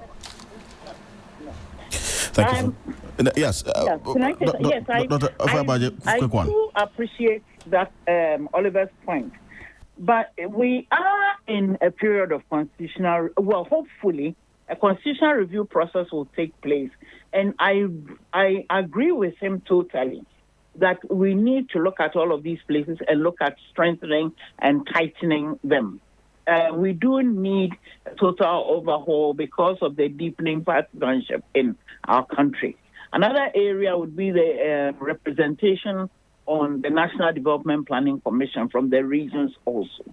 [SPEAKER 2] Thank you. Yes.
[SPEAKER 6] I do appreciate that Oliver's point. But we are in a period of hopefully, a constitutional review process will take place. And I agree with him totally that we need to look at all of these places and look at strengthening and tightening them. We do need a total overhaul because of the deepening partisanship in our country. Another area would be the representation on the National Development Planning Commission from the regions also.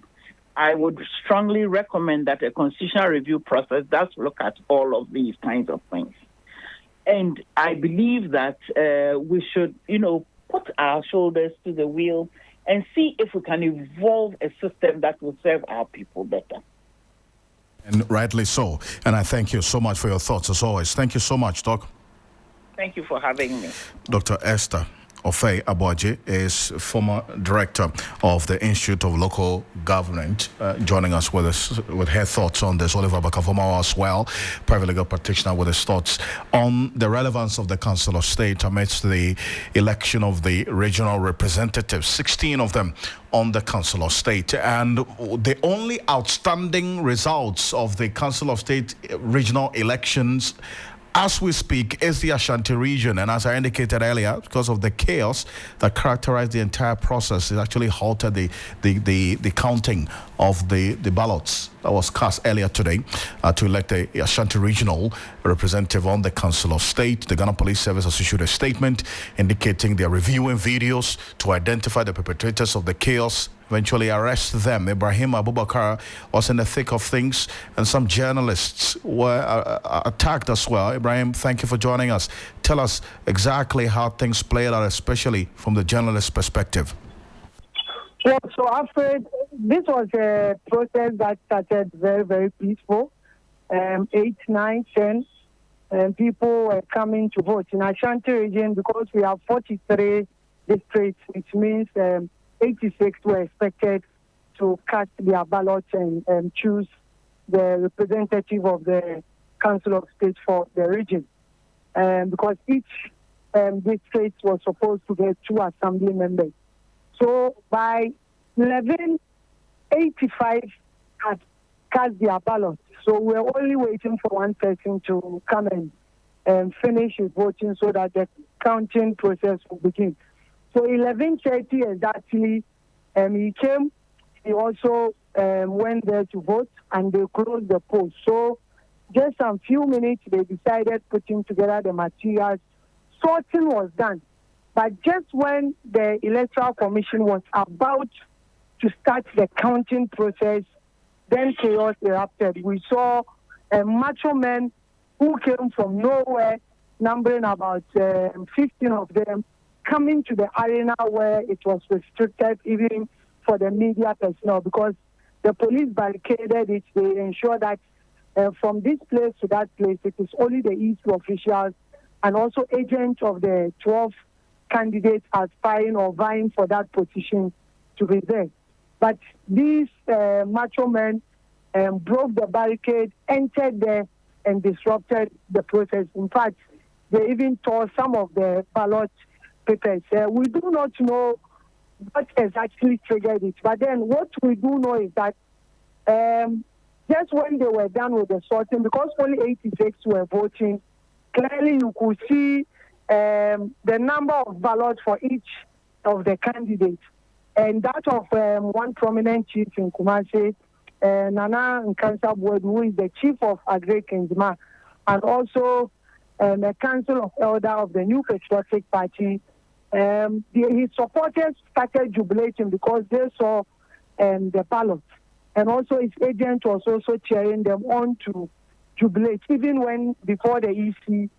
[SPEAKER 6] I would strongly recommend that a constitutional review process does look at all of these kinds of things. And I believe that we should, put our shoulders to the wheel and see if we can evolve a system that will serve our people better.
[SPEAKER 2] And rightly so. And I thank you so much for your thoughts as always. Thank you so much, Doc.
[SPEAKER 6] Thank you for having me.
[SPEAKER 2] Dr. Esther Ofei Aboagye is former director of the Institute of Local Government, joining us with her thoughts on this. Oliver Bakafoma as well, private legal practitioner, with his thoughts on the relevance of the Council of State amidst the election of the regional representatives, 16 of them on the Council of State. And the only outstanding results of the Council of State regional elections as we speak is the Ashanti region, and as I indicated earlier, because of the chaos that characterized the entire process, it actually halted the counting of the ballots that was cast earlier today to elect a Ashanti regional representative on the Council of State. The Ghana Police Service has issued a statement indicating they are reviewing videos to identify the perpetrators of the chaos, eventually arrest them. Ibrahim Abubakar was in the thick of things, and some journalists were attacked as well. Ibrahim, thank you for joining us. Tell us exactly how things played out, especially from the journalist's perspective.
[SPEAKER 7] Well, so Alfred, this was a protest that started very, very peaceful. 8, 9, 10, and people were coming to vote in Ashanti region because we have 43 districts, which means 86 were expected to cast their ballots and choose the representative of the Council of State for the region. Because each district was supposed to get 2 assembly members. So by 11:85 had cast their ballot. So we're only waiting for one person to come and finish his voting so that the counting process will begin. So 11:30 exactly, he came. He also went there to vote, and they closed the polls. So just a few minutes, they decided putting together the materials. Sorting was done. But just when the Electoral Commission was about to start the counting process, then chaos erupted. We saw macho men who came from nowhere, numbering about 15 of them, coming to the arena where it was restricted even for the media personnel, because the police barricaded it. They ensured that from this place to that place, it is only the EC officials and also agents of the 12 candidates aspiring or vying for that position to be there. But these macho men broke the barricade, entered there, and disrupted the process. In fact, they even tore some of the ballot papers. We do not know what exactly triggered it. But then what we do know is that just when they were done with the sorting, because only 86 were voting, clearly you could see the number of ballots for each of the candidates. And that of one prominent chief in Kumasi, Nana Nkansa, who is the chief of Agri Kenzima, and also the Council of Elder of the New Patriotic Party. His supporters started jubilating because they saw the ballots. And also his agent was also cheering them on to jubilate, even when before the EC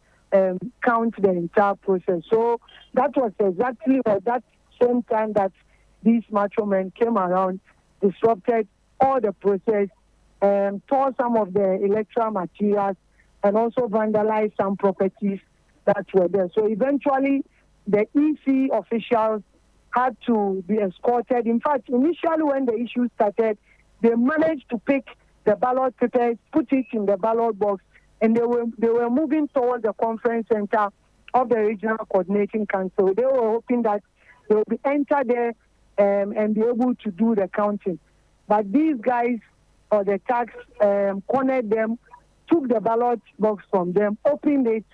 [SPEAKER 7] count the entire process. So that was exactly at that same time that these macho men came around, disrupted all the process, tore some of the electoral materials, and also vandalized some properties that were there. So eventually, the EC officials had to be escorted. In fact, initially when the issue started, they managed to pick the ballot papers, put it in the ballot box, and they were moving towards the conference center of the Regional Coordinating Council. They were hoping that they would be entered there and be able to do the counting. But these guys, or the tax, cornered them, took the ballot box from them, opened it,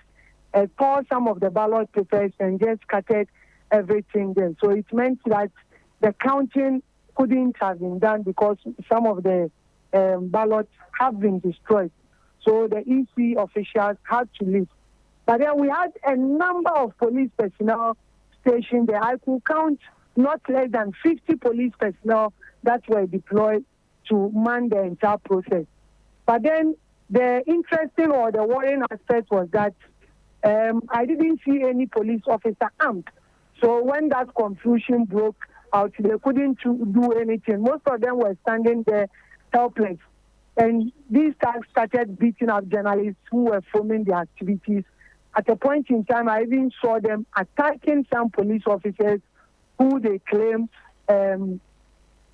[SPEAKER 7] tore some of the ballot papers, and just scattered everything there. So it meant that the counting couldn't have been done because some of the ballots have been destroyed. So the EC officials had to leave. But then we had a number of police personnel stationed there. I could count not less than 50 police personnel that were deployed to man the entire process. But then the interesting or the worrying aspect was that I didn't see any police officer armed. So when that confusion broke out, they couldn't do anything. Most of them were standing there helpless. And these thugs started beating up journalists who were filming their activities. At a point in time, I even saw them attacking some police officers who they claim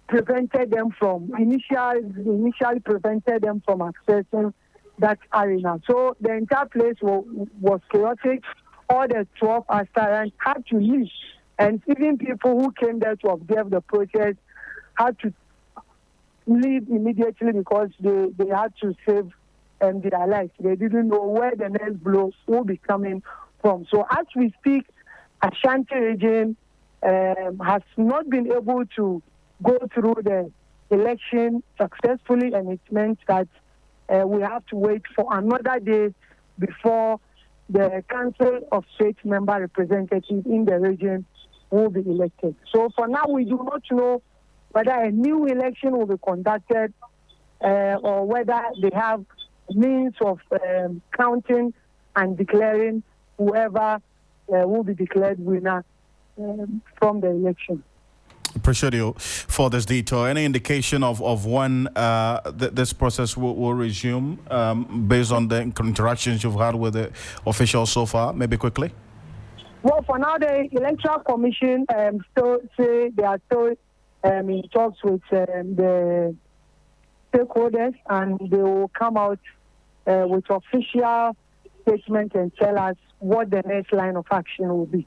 [SPEAKER 7] prevented them from, initially prevented them from accessing that arena. So the entire place was chaotic. All the 12 aspirants had to leave. And even people who came there to observe the process had to leave immediately because they had to save their lives. They didn't know where the next blow will be coming from. So as we speak, Ashanti region has not been able to go through the election successfully, and it meant that we have to wait for another day before the Council of State member representatives in the region will be elected. So for now, we do not know whether a new election will be conducted or whether they have means of counting and declaring whoever will be declared winner from the election.
[SPEAKER 2] Appreciate you for this detail. Any indication of when this process will resume based on the interactions you've had with the officials so far? Maybe quickly.
[SPEAKER 7] Well, for now, the Electoral Commission still say they are still in talks with the stakeholders, and they will come out with official statement and tell us what the next line of action will be.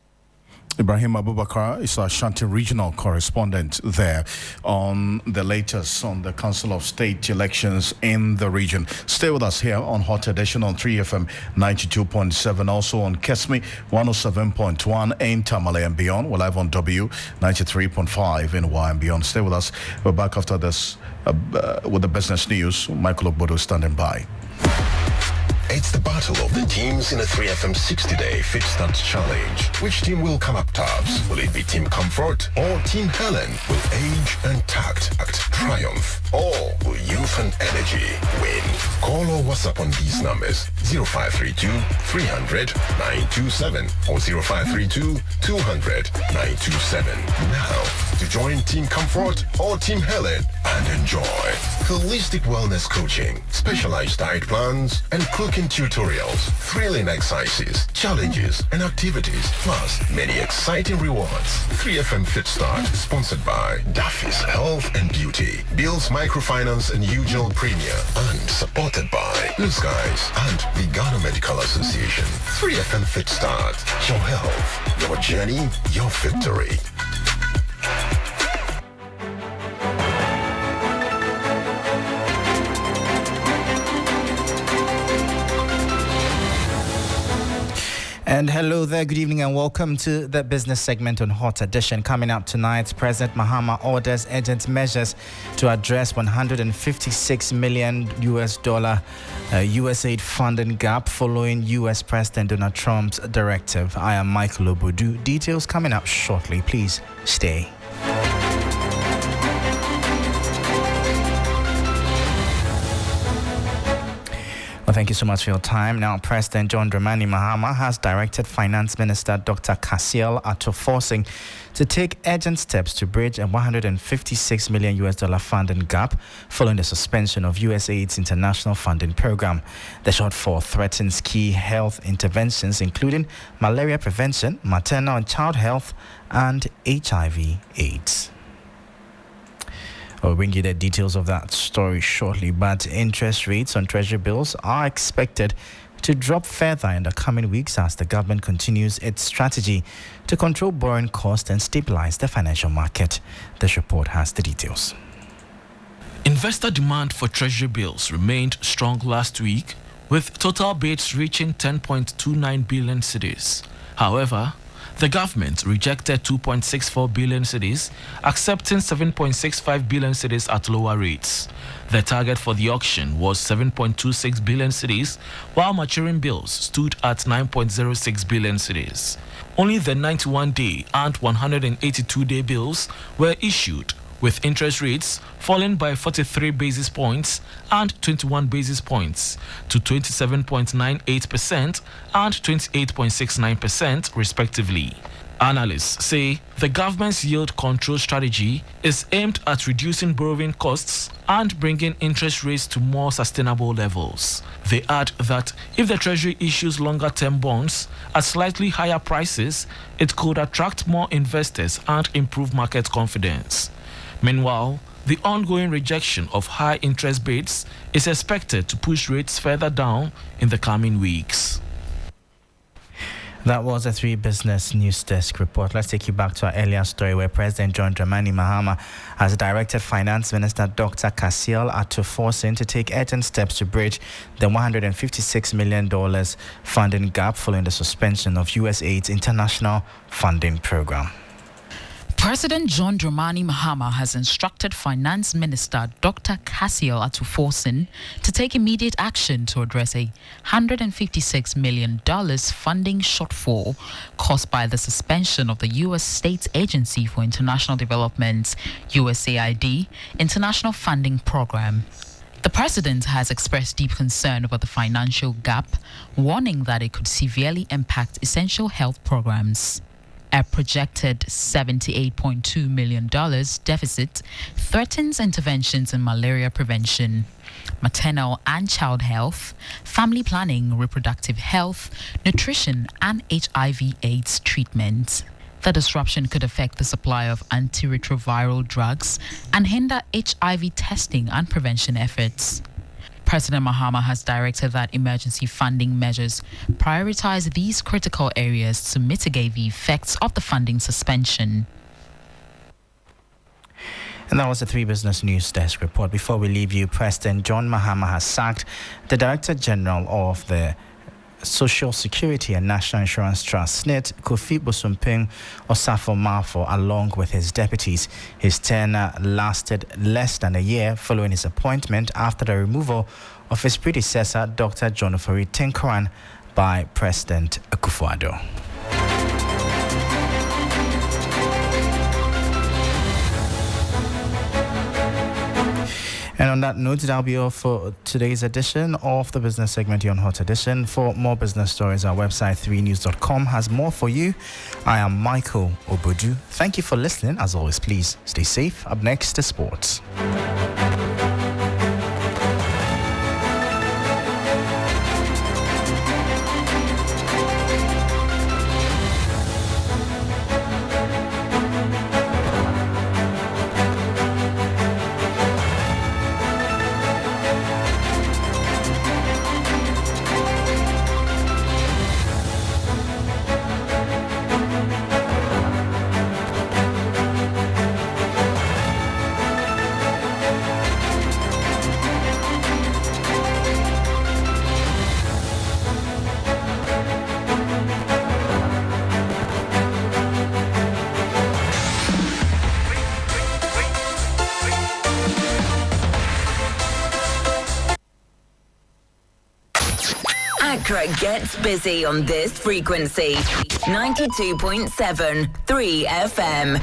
[SPEAKER 2] Ibrahim Abubakar is our Ashanti regional correspondent there on the latest on the Council of State elections in the region. Stay with us here on Hot Edition on 3FM 92.7, also on Kesme 107.1 in Tamale and beyond. We're live on W 93.5 in Y and beyond. Stay with us. We're back after this with the business news. Michael Obodo standing by.
[SPEAKER 8] It's the battle of the teams in a 3FM 60-day Fit Start Challenge. Which team will come up tops? Will it be Team Comfort or Team Helen? Will age and tact triumph? Or will youth and energy win? Call or WhatsApp on these numbers: 0532 300 927 or 0532 200 927. Now, to join Team Comfort or Team Helen and enjoy holistic wellness coaching, specialized diet plans, and cooking tutorials, thrilling exercises, challenges, and activities, plus many exciting rewards. 3FM Fit Start, sponsored by Daffy's Health and Beauty, Bill's Microfinance and UGL Premier, and supported by Blue Skies and the Ghana Medical Association. 3FM Fit Start, your health, your journey, your victory.
[SPEAKER 9] And hello there, good evening and welcome to the business segment on Hot Edition. Coming up tonight, President Mahama orders urgent measures to address $156 million USAID funding gap following US President Donald Trump's directive. I am Michael Obodu. Details coming up shortly. Please stay. Well, thank you so much for your time. Now, President John Dramani Mahama has directed Finance Minister Dr. Cassiel Ato-Forson to take urgent steps to bridge a $156 million funding gap following the suspension of USAID's international funding program. The shortfall threatens key health interventions, including malaria prevention, maternal and child health, and HIV/AIDS. I'll bring you the details of that story shortly, but interest rates on Treasury bills are expected to drop further in the coming weeks as the government continues its strategy to control borrowing costs and stabilize the financial market. This report has the details.
[SPEAKER 10] Investor demand for Treasury bills remained strong last week, with total bids reaching 10.29 billion cedis. However, the government rejected 2.64 billion cedis, accepting 7.65 billion cedis at lower rates. The target for the auction was 7.26 billion cedis, while maturing bills stood at 9.06 billion cedis. Only the 91-day and 182-day bills were issued, with interest rates falling by 43 basis points and 21 basis points to 27.98% and 28.69% respectively. Analysts say the government's yield control strategy is aimed at reducing borrowing costs and bringing interest rates to more sustainable levels. They add that if the Treasury issues longer-term bonds at slightly higher prices, it could attract more investors and improve market confidence. Meanwhile, the ongoing rejection of high interest bids is expected to push rates further down in the coming weeks.
[SPEAKER 9] That was a 3 Business News Desk report. Let's take you back to our earlier story where President John Dramani Mahama has directed Finance Minister Dr. Cassiel Ato-Forson to take urgent steps to bridge the $156 million funding gap following the suspension of USAID's international funding program.
[SPEAKER 11] President John Dramani Mahama has instructed Finance Minister Dr. Cassiel Ato-Forson to take immediate action to address a $156 million funding shortfall caused by the suspension of the U.S. States Agency for International Development's USAID international funding program. The president has expressed deep concern over the financial gap, warning that it could severely impact essential health programs. A projected $78.2 million deficit threatens interventions in malaria prevention, maternal and child health, family planning, reproductive health, nutrition, and HIV/AIDS treatment. The disruption could affect the supply of antiretroviral drugs and hinder HIV testing and prevention efforts. President Mahama has directed that emergency funding measures prioritize these critical areas to mitigate the effects of the funding suspension.
[SPEAKER 9] And that was the 3 Business News Desk report. Before we leave you, President John Mahama has sacked the Director General of the Social Security and National Insurance Trust, SNIT, Kofi Bosumping Osafo Marfo, along with his deputies. His tenure lasted less than a year following his appointment after the removal of his predecessor, Dr. John Ofori Tenkoran, by President Akufo-Addo. And on that note, that'll be all for today's edition of the business segment here on Hot Edition. For more business stories, our website 3news.com has more for you. I am Michael Obodu. Thank you for listening. As always, please stay safe. Up next is sports.
[SPEAKER 12] Accra gets busy on this frequency. 92.7 3 FM.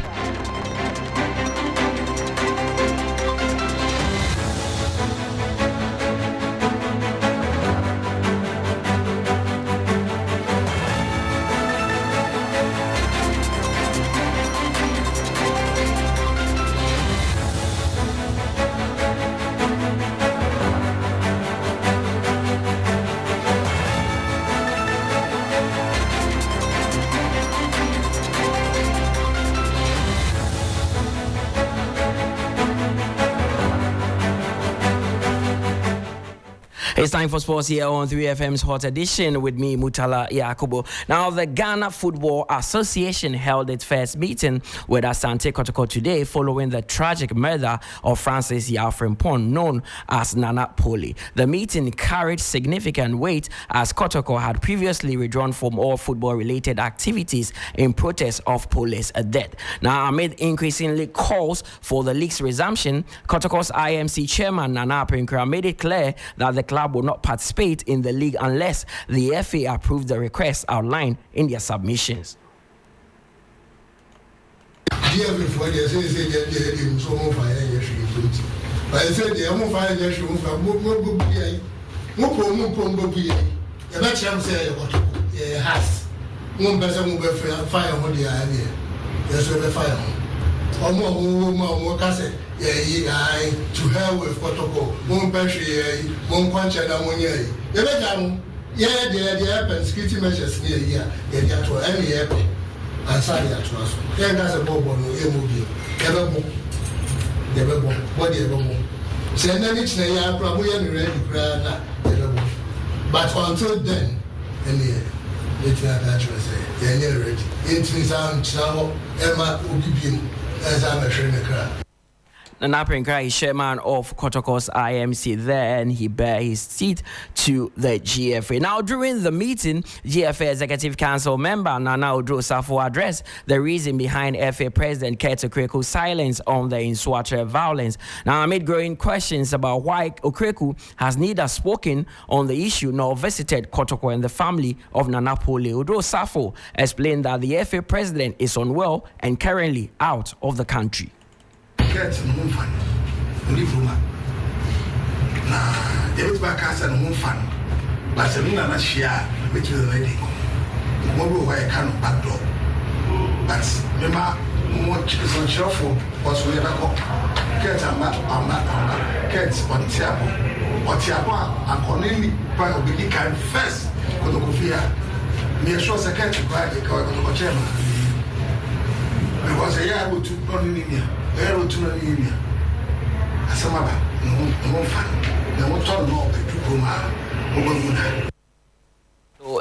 [SPEAKER 13] It's time for sports here on 3FM's Hot Edition with me, Mutala Yakubu. Now, the Ghana Football Association held its first meeting with Asante Kotoko today following the tragic murder of Francis Yao-Frimpong, known as Nana Poli. The meeting carried significant weight as Kotoko had previously withdrawn from all football-related activities in protest of Poli's death. Now, amid increasingly calls for the league's resumption, Kotoko's IMC chairman, Nana Prinkra, made it clear that the club will not participate in the league unless the FA approves the requests outlined in their submissions.
[SPEAKER 14] To hell with Kotoko, Moon Pesci, Moon Quancha, Monia. The app security measures near here, get to any app and sign it to us. Then that's a bob on the movie. Never born, what ever more. Send them each day, I'm probably ready to cry. But until then, and it's not that you say, you're ready. It's his own channel, Emma Ukibim, as I'm a trainer crowd.
[SPEAKER 13] Nana Prinkra is chairman of Kotoko's IMC there, and he bear his seat to the GFA. Now, during the meeting, GFA Executive Council member Nana Odro-Safo addressed the reason behind FA President Kurt Okreku's silence on the Nswatre violence. Now, amid growing questions about why Okreku has neither spoken on the issue nor visited Kotoko and the family of Nana Poli, Odro-Safo explained that the FA President is unwell and currently out of the country.
[SPEAKER 14] Get no fun. Live woman. Nah, every back has no fun. But the Luna share which is ready. Tomorrow, why I can't back door. But remember, more chickens on shuffle was we ever go. Get a map, get on Tiabo, and Corneli, part of the can first. Kotokofia. Me sure second to buy the chairman. Because a year or two, not in India, a year or two, not in India. Asamaba, no fun. No one told me about the Puma.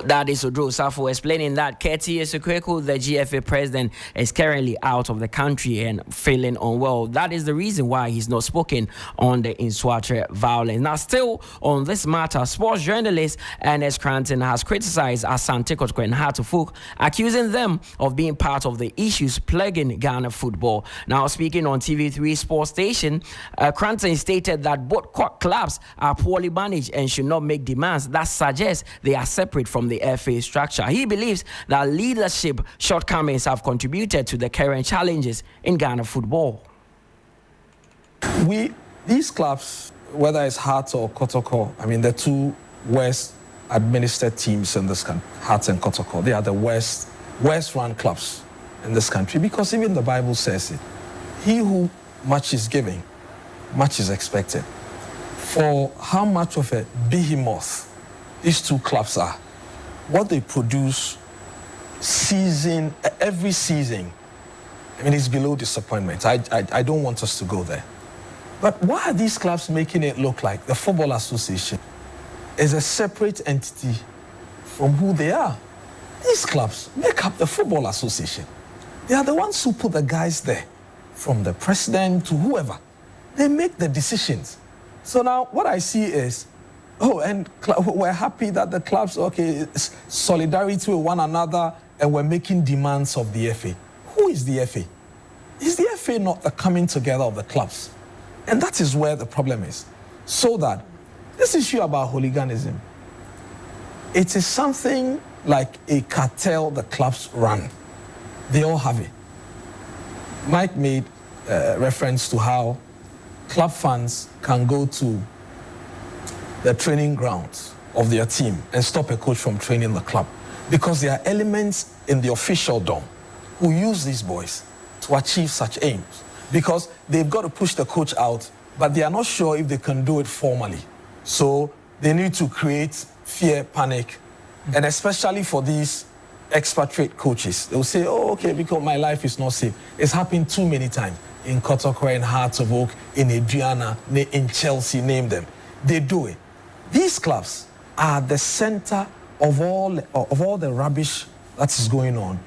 [SPEAKER 13] That is Odro Safo explaining that Keti Esekweku, the GFA president, is currently out of the country and feeling unwell. That is the reason why he's not spoken on the Nswatre violence. Now, still on this matter, sports journalist Ernest Cranton has criticized Asante Kotoko and Hatufuk, accusing them of being part of the issues plaguing Ghana football. Now, speaking on TV3 sports station, Cranton stated that both clubs are poorly managed and should not make demands that suggest they are separate from the FA structure. He believes that leadership shortcomings have contributed to the current challenges in Ghana football.
[SPEAKER 15] These clubs, whether it's Hearts or Kotoko, I mean, the two worst administered teams in this country, Hearts and Kotoko, they are the worst run clubs in this country, because even the Bible says it. He who much is giving, much is expected. For how much of a behemoth these two clubs are, what they produce every season, I mean, it's below disappointment. I don't want us to go there. But why are these clubs making it look like the Football Association is a separate entity from who they are? These clubs make up the Football Association. They are the ones who put the guys there, from the president to whoever. They make the decisions. So now what I see is, and we're happy that the clubs, it's solidarity with one another, and we're making demands of the FA. Who is the FA? Is the FA not the coming together of the clubs? And that is where the problem is. So that this issue about hooliganism, it is something like a cartel the clubs run. They all have it. Mike made reference to how club fans can go to the training grounds of their team and stop a coach from training the club, because there are elements in the official dome who use these boys to achieve such aims, because they've got to push the coach out, but they are not sure if they can do it formally. So they need to create fear, panic, and especially for these expatriate coaches, they'll say, because my life is not safe. It's happened too many times in Kotoko, in Hearts of Oak, in Adriana, in Chelsea, name them. They do it. These clubs are the center of all the rubbish that is going on.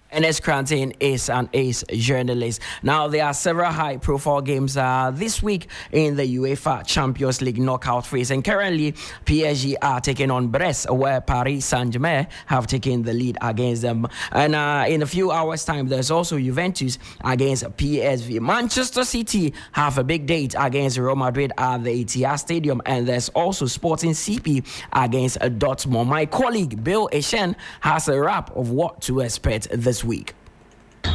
[SPEAKER 13] Ernest Cranton is an ace journalist. Now, there are several high-profile games this week in the UEFA Champions League knockout phase. And currently, PSG are taking on Brest, where Paris Saint-Germain have taken the lead against them. And in a few hours' time, there's also Juventus against PSV. Manchester City have a big date against Real Madrid at the Etihad Stadium. And there's also Sporting CP against Dortmund. My colleague, Bill Eshen, has a wrap of what to expect this week.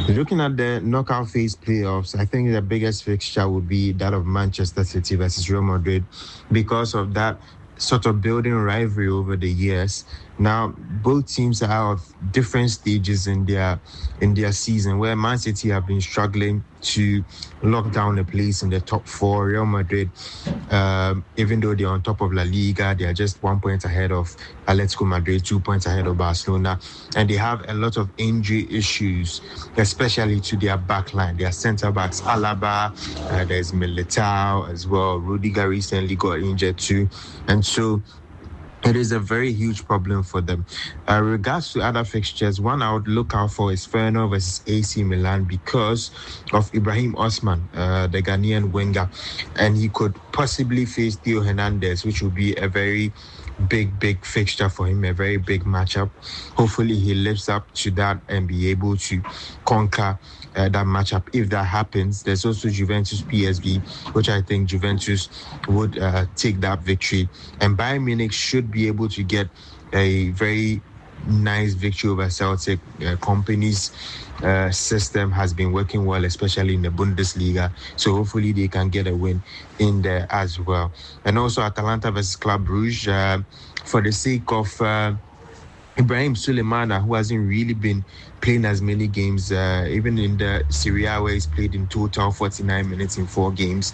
[SPEAKER 16] Looking at the knockout phase playoffs, I think the biggest fixture would be that of Manchester City versus Real Madrid, because of that sort of building rivalry over the years. Now, both teams are of different stages in their season, where Man City have been struggling to lock down a place in the top four. Real Madrid, even though they're on top of La Liga, they are just 1 point ahead of Atletico Madrid, 2 points ahead of Barcelona, and they have a lot of injury issues, especially to their back line. Their centre backs, Alaba, there's Militao as well. Rudiger recently got injured too, and so it is a very huge problem for them. Regards to other fixtures, one I would look out for is Feyenoord versus AC Milan, because of Ibrahim Osman, the Ghanaian winger, and he could possibly face Theo Hernandez, which would be a very big fixture for him, a very big matchup. Hopefully he lives up to that and be able to conquer that matchup. If that happens, there's also Juventus PSV, which I think Juventus would take that victory, and Bayern Munich should be able to get a very nice victory over Celtic. Company's system has been working well, especially in the Bundesliga, so hopefully they can get a win in there as well. And also Atalanta versus Club Brugge, for the sake of Ibrahim Sulemana, who hasn't really been playing as many games, even in the Serie A, where he's played in total 49 minutes in 4 games,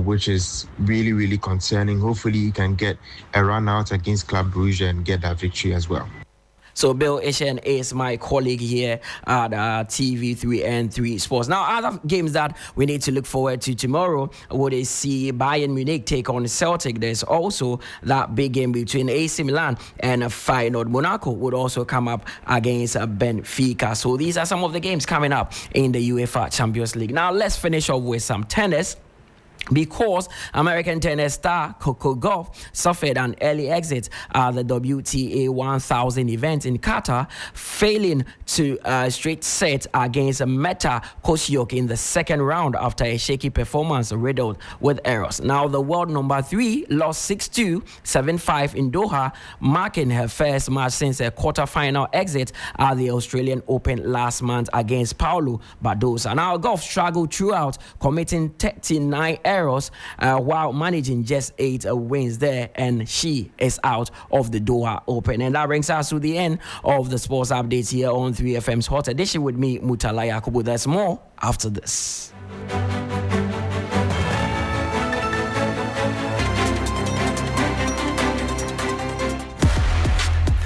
[SPEAKER 16] which is really concerning. Hopefully he can get a run out against Club Brugge and get that victory as well.
[SPEAKER 13] So Bill Ishen is my colleague here at TV3 and 3 Sports. Now, other games that we need to look forward to tomorrow would see Bayern Munich take on Celtic. There's also that big game between AC Milan and Feyenoord. Monaco would also come up against Benfica. So these are some of the games coming up in the UEFA Champions League. Now, let's finish off with some tennis, because American tennis star Coco Gauff suffered an early exit at the WTA 1000 event in Qatar, failing to straight set against Meta Kosciuszko in the second round after a shaky performance riddled with errors. Now, the world number 3 lost 6-2, 7-5 in Doha, marking her first match since a quarter-final exit at the Australian Open last month against Paulo Badosa. Now, Gauff struggled throughout, committing 39 errors while managing just 8 wins there, and she is out of the Doha Open. And that brings us to the end of the sports updates here on 3FM's Hot Edition with me, Mutala Yakubu. There's more after this.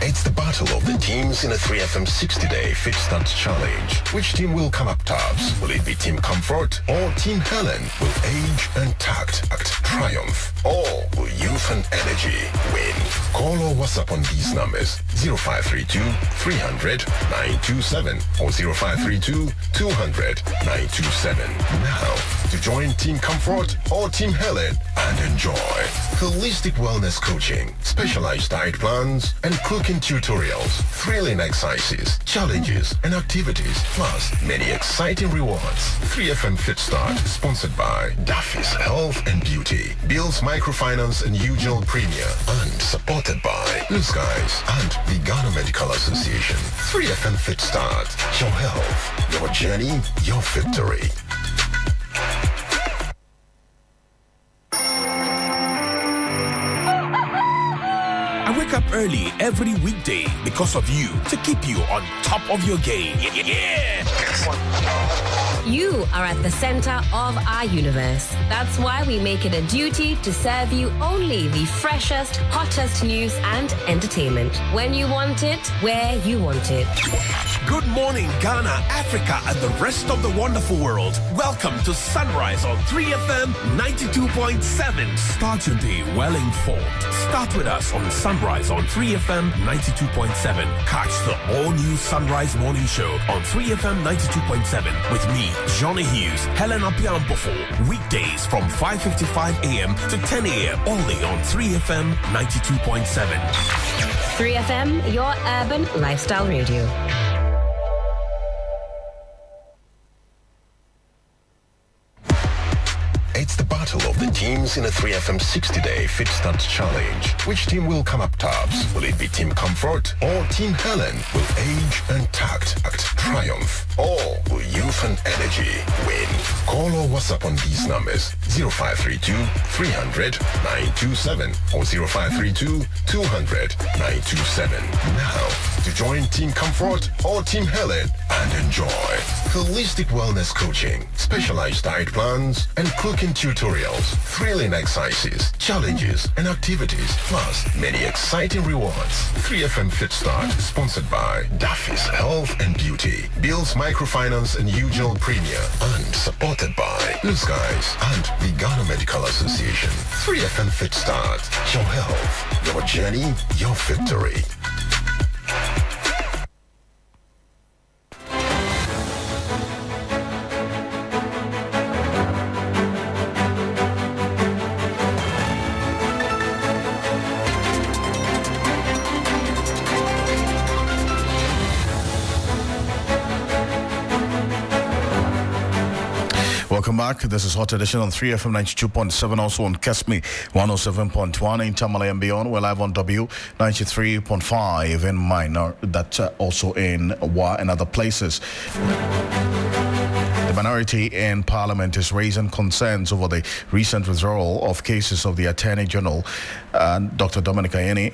[SPEAKER 8] It's the battle of the teams in a 3FM 60-day Fit Start Challenge. Which team will come up tops? Will it be Team Comfort or Team Helen? Will age and tact act triumph? Or will youth and energy win? Call or WhatsApp on these numbers: 0532 300 927 or 0532 200 927. Now, to join Team Comfort or Team Helen and enjoy holistic wellness coaching, specialized diet plans, and cooking tutorials, thrilling exercises, challenges, and activities, plus many exciting rewards. 3FM Fit Start, sponsored by Daffy's Health and Beauty, Bill's Microfinance and UGL Premier, and supported by Blue Skies and the Ghana Medical Association. 3FM Fit Start, your health, your journey, your victory.
[SPEAKER 17] I wake up early every weekday because of you, to keep you on top of your game. Yeah!
[SPEAKER 18] You are at the center of our universe. That's why we make it a duty to serve you only the freshest, hottest news and entertainment. When you want it, where you want it.
[SPEAKER 17] Good morning, Ghana, Africa, and the rest of the wonderful world. Welcome to Sunrise on 3FM 92.7. Start your day well informed. Start with us on Sunrise on 3FM 92.7. Catch the all-new Sunrise Morning Show on 3FM 92.7 with me, Johnny Hughes, Helena Piampofo. Weekdays from 5:55 a.m. to 10 a.m. only on 3FM 92.7.
[SPEAKER 18] 3FM, your urban lifestyle radio.
[SPEAKER 8] It's the battle of the teams in a 3FM 60-day Fit Start Challenge. Which team will come up tops? Will it be Team Comfort or Team Helen? Will age and tact act triumph? Or will youth and energy win? Call or WhatsApp on these numbers: 0532 300 927 or 0532 200 927. Now, to join Team Comfort or Team Helen and enjoy holistic wellness coaching, specialized diet plans, and cooking tutorials, thrilling exercises, challenges, and activities, plus many exciting rewards. 3FM Fit Start, sponsored by Daffy's Health and Beauty, Bill's Microfinance and UGL Premier, and supported by Blue Skies and the Ghana Medical Association. 3FM Fit Start, your health, your journey, your victory.
[SPEAKER 2] Welcome back. This is Hot Edition on 3FM 92.7, also on Kesme 107.1 in Tamale and beyond. We're live on W 93.5 in Minor, that also in Wa and other places. The minority in Parliament is raising concerns over the recent withdrawal of cases of the Attorney General, Dr. Dominic Ayeni,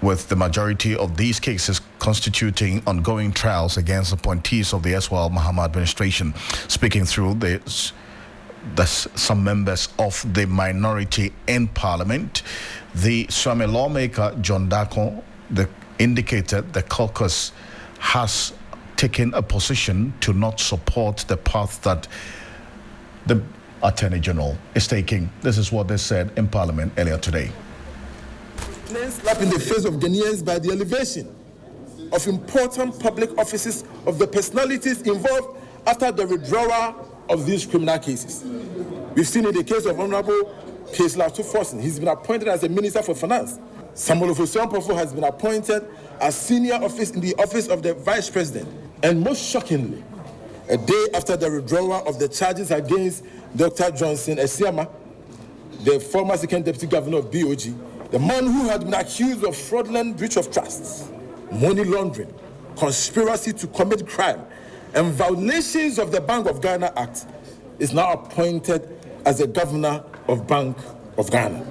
[SPEAKER 2] with the majority of these cases constituting ongoing trials against appointees of the Eswal Mahama administration. Speaking through some members of the minority in Parliament, the Swami lawmaker John Dako, the indicated the caucus has taken a position to not support the path that the Attorney General is taking. This is what they said in Parliament earlier today.
[SPEAKER 19] Slap in the face of Ghanaians by the elevation of important public offices of the personalities involved after the withdrawal of these criminal cases. We've seen in the case of Honorable Kesla Tuforsen, he's been appointed as a Minister for Finance. Samuel Ofosuampofo has been appointed as senior office in the office of the Vice President. And most shockingly, a day after the withdrawal of the charges against Dr. Johnson Esiama, the former second deputy governor of BOG, the man who had been accused of fraudulent breach of trust, money laundering, conspiracy to commit crime, and violations of the Bank of Ghana Act, is now appointed as the governor of Bank of Ghana.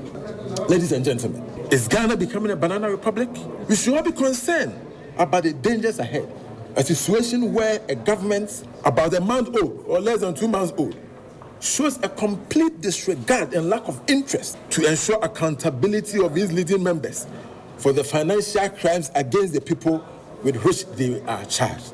[SPEAKER 19] Ladies and gentlemen, is Ghana becoming a banana republic? We should all be concerned about the dangers ahead. A situation where a government about a month old or less than 2 months old shows a complete disregard and lack of interest to ensure accountability of its leading members for the financial crimes against the people with which they are charged.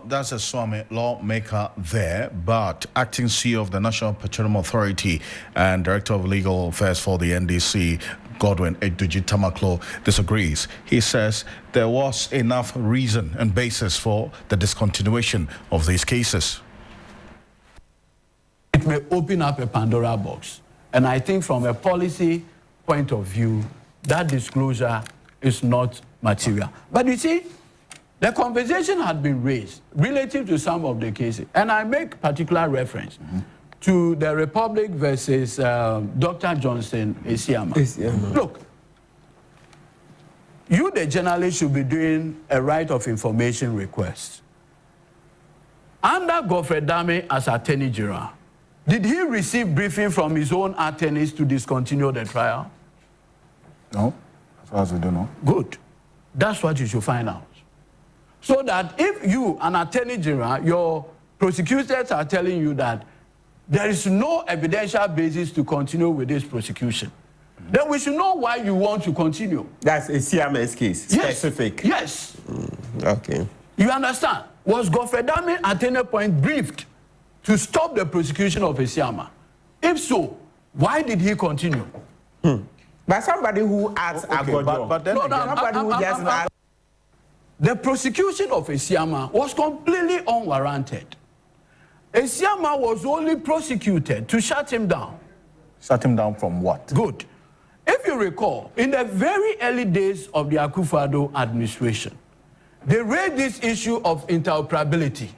[SPEAKER 2] That's a Swami lawmaker there, but acting CEO of the National Petroleum Authority and Director of Legal Affairs for the NDC, Godwin Eduji Tamaklo, disagrees. He says there was enough reason and basis for the discontinuation of these cases.
[SPEAKER 20] It may open up a Pandora box. And I think from a policy point of view, that disclosure is not material. But you see, the conversation had been raised relative to some of the cases. And I make particular reference to the Republic versus Dr. Johnson Esiama. Look, you, the journalist, should be doing a right of information request. Under Godfrey Dame as Attorney General, did he receive briefing from his own attorneys to discontinue the trial?
[SPEAKER 2] No, as far as we don't know.
[SPEAKER 20] Good. That's what you should find out. So that if you, an Attorney General, your prosecutors are telling you that there is no evidential basis to continue with this prosecution, then we should know why you want to continue.
[SPEAKER 21] That's a CMS case, specific.
[SPEAKER 20] Yes.
[SPEAKER 21] Okay.
[SPEAKER 20] You understand? Was Godfrey Dame at any point briefed to stop the prosecution of Esiama? If so, why did he continue?
[SPEAKER 21] But somebody who asked
[SPEAKER 2] but then
[SPEAKER 21] somebody who just asked.
[SPEAKER 20] The prosecution of Esiama was completely unwarranted. Esiama was only prosecuted to shut him down.
[SPEAKER 2] Shut him down from what?
[SPEAKER 20] Good. If you recall, in the very early days of the Akufo-Addo administration, they raised this issue of interoperability.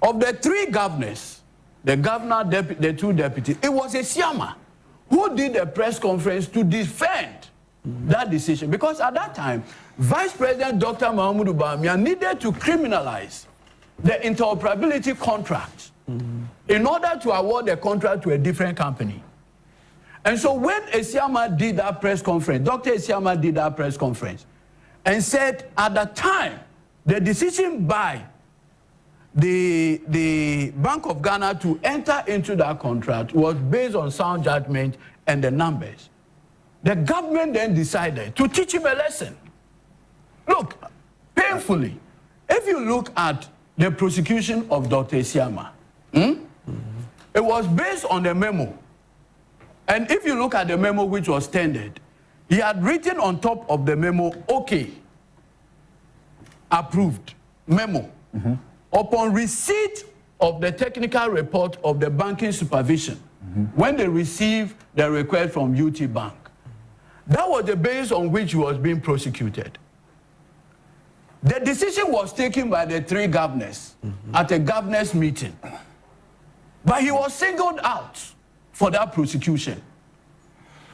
[SPEAKER 20] Of the three governors, the governor, the two deputies, it was Esiama who did a press conference to defend that decision. Because at that time, Vice President Dr. Mahamudu Bawumia needed to criminalize the interoperability contract in order to award the contract to a different company. And so when Esiama did that press conference, Dr. Esiama did that press conference and said at the time, the decision by the Bank of Ghana to enter into that contract was based on sound judgment and the numbers. The government then decided to teach him a lesson. Look, painfully, if you look at the prosecution of Dr. Esiama, it was based on the memo. And if you look at the memo which was tendered, he had written on top of the memo, okay, approved, memo. Upon receipt of the technical report of the banking supervision, when they received the request from UT Bank, that was the basis on which he was being prosecuted. The decision was taken by the three governors at a governors meeting. But he was singled out for that prosecution.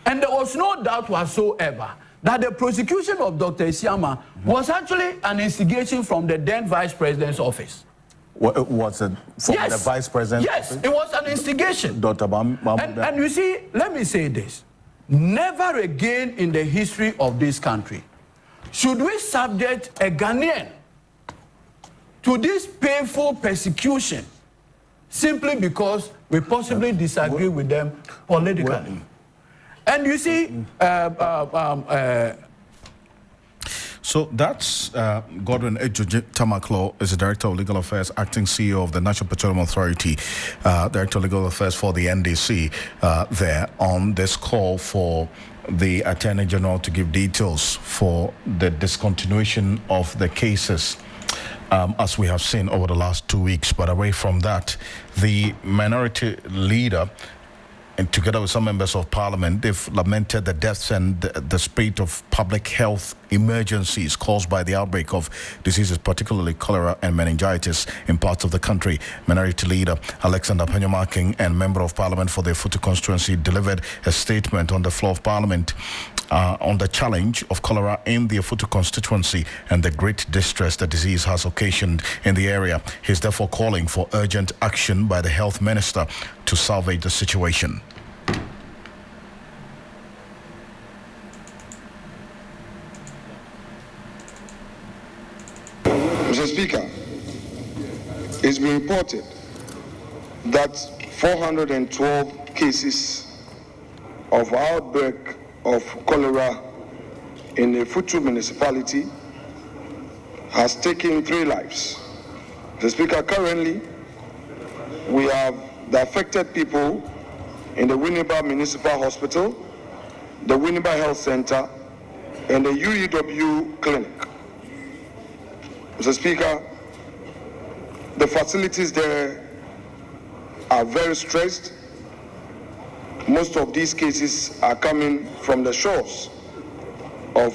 [SPEAKER 20] And there was no doubt whatsoever that the prosecution of Dr. Esiama was actually an instigation from the then Vice President's office.
[SPEAKER 2] Was it from the Vice President's
[SPEAKER 20] office?
[SPEAKER 2] Yes,
[SPEAKER 20] it was an instigation.
[SPEAKER 2] Dr.
[SPEAKER 20] And you see, let me say this. Never again in the history of this country should we subject a Ghanaian to this painful persecution simply because we possibly disagree with them politically. And you see,
[SPEAKER 2] So that's Godwin Ejoji Tamaklo is the Director of Legal Affairs, Acting CEO of the National Petroleum Authority, Director of Legal Affairs for the NDC, there on this call for the Attorney General to give details for the discontinuation of the cases, as we have seen over the last 2 weeks. But away from that, the minority leader, and together with some members of parliament, they've lamented the deaths and the spate of public health emergencies caused by the outbreak of diseases, particularly cholera and meningitis in parts of the country. Minority leader Alexander Panyomaking and member of parliament for the Futu constituency delivered a statement on the floor of parliament on the challenge of cholera in the Futu constituency and the great distress the disease has occasioned in the area. He's therefore calling for urgent action by the health minister to salvage the situation.
[SPEAKER 1] Mr. Speaker, it's been reported that 412 cases of outbreak of cholera in the Futu municipality has taken 3 lives. Mr. Speaker, currently we have the affected people in the Winneba Municipal Hospital, the Winneba Health Center, and the UEW Clinic. Mr. Speaker, the facilities there are very stressed. Most of these cases are coming from the shores of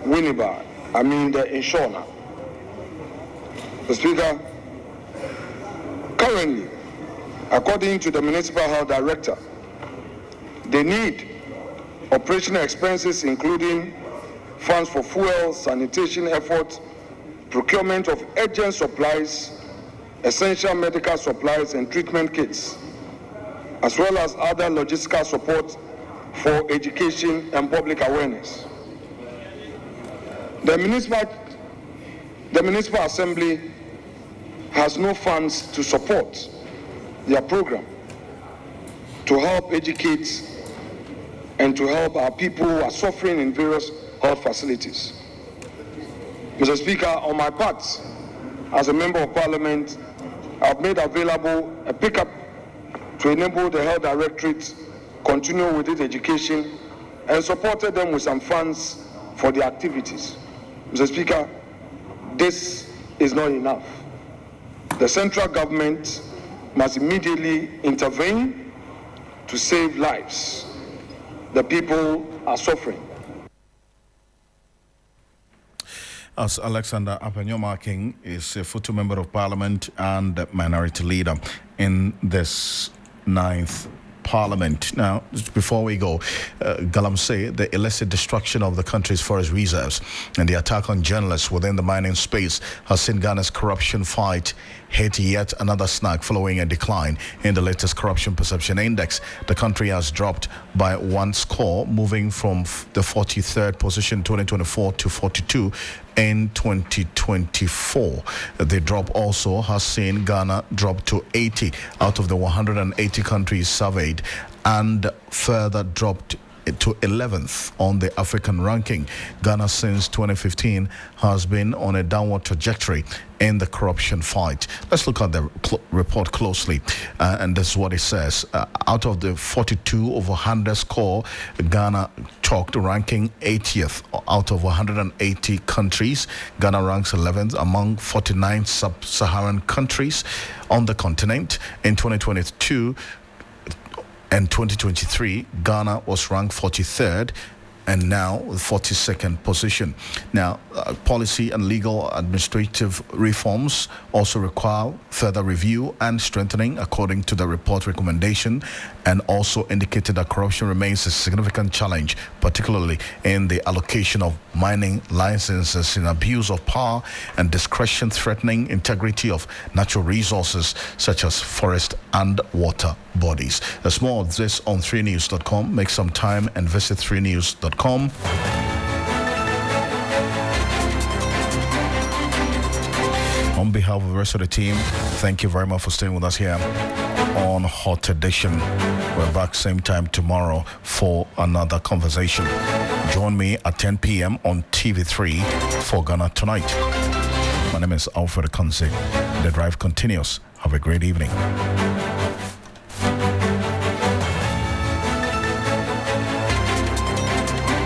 [SPEAKER 1] Winneba, the Inshona. Mr. Speaker, currently, according to the Municipal Health Director, they need operational expenses including funds for fuel, sanitation efforts, procurement of urgent supplies, essential medical supplies and treatment kits, as well as other logistical support for education and public awareness. The Municipal Assembly has no funds to support their program to help educate and to help our people who are suffering in various health facilities. Mr. Speaker, on my part, as a member of Parliament, I've made available a pickup to enable the Health Directorate continue with its education and supported them with some funds for their activities. Mr. Speaker, this is not enough. The central government must immediately intervene to save lives. The people are suffering.
[SPEAKER 2] As Alexander Panyomaking is a Futu member of parliament and minority leader in this 9th Parliament. Now, before we go, Galamsey, the illicit destruction of the country's forest reserves and the attack on journalists within the mining space has seen Ghana's corruption fight hit yet another snag following a decline in the latest corruption perception index. The country has dropped by 1 score, moving from the 43rd position 2024 to 42 in 2024. The drop also has seen Ghana drop to 80 out of the 180 countries surveyed and further dropped to 11th on the African ranking. Ghana since 2015 has been on a downward trajectory in the corruption fight. Let's look at the report closely, and this is what it says. Out of the 42 over 100 score, Ghana chalked ranking 80th out of 180 countries. Ghana ranks 11th among 49 sub-Saharan countries on the continent. In 2022 and 2023, Ghana was ranked 43rd and now 42nd position. Now, policy and legal administrative reforms also require further review and strengthening according to the report recommendation, and also indicated that corruption remains a significant challenge, particularly in the allocation of mining licenses, in abuse of power and discretion threatening integrity of natural resources such as forest and water bodies. There's more of this on 3news.com. Make some time and visit 3news.com. On behalf of the rest of the team, thank you very much for staying with us here. on Hot Edition. We're back same time tomorrow for another conversation. Join me at 10 p.m. on TV3 for Ghana Tonight. My name is Alfred Ocansey. The drive continues. Have a great evening.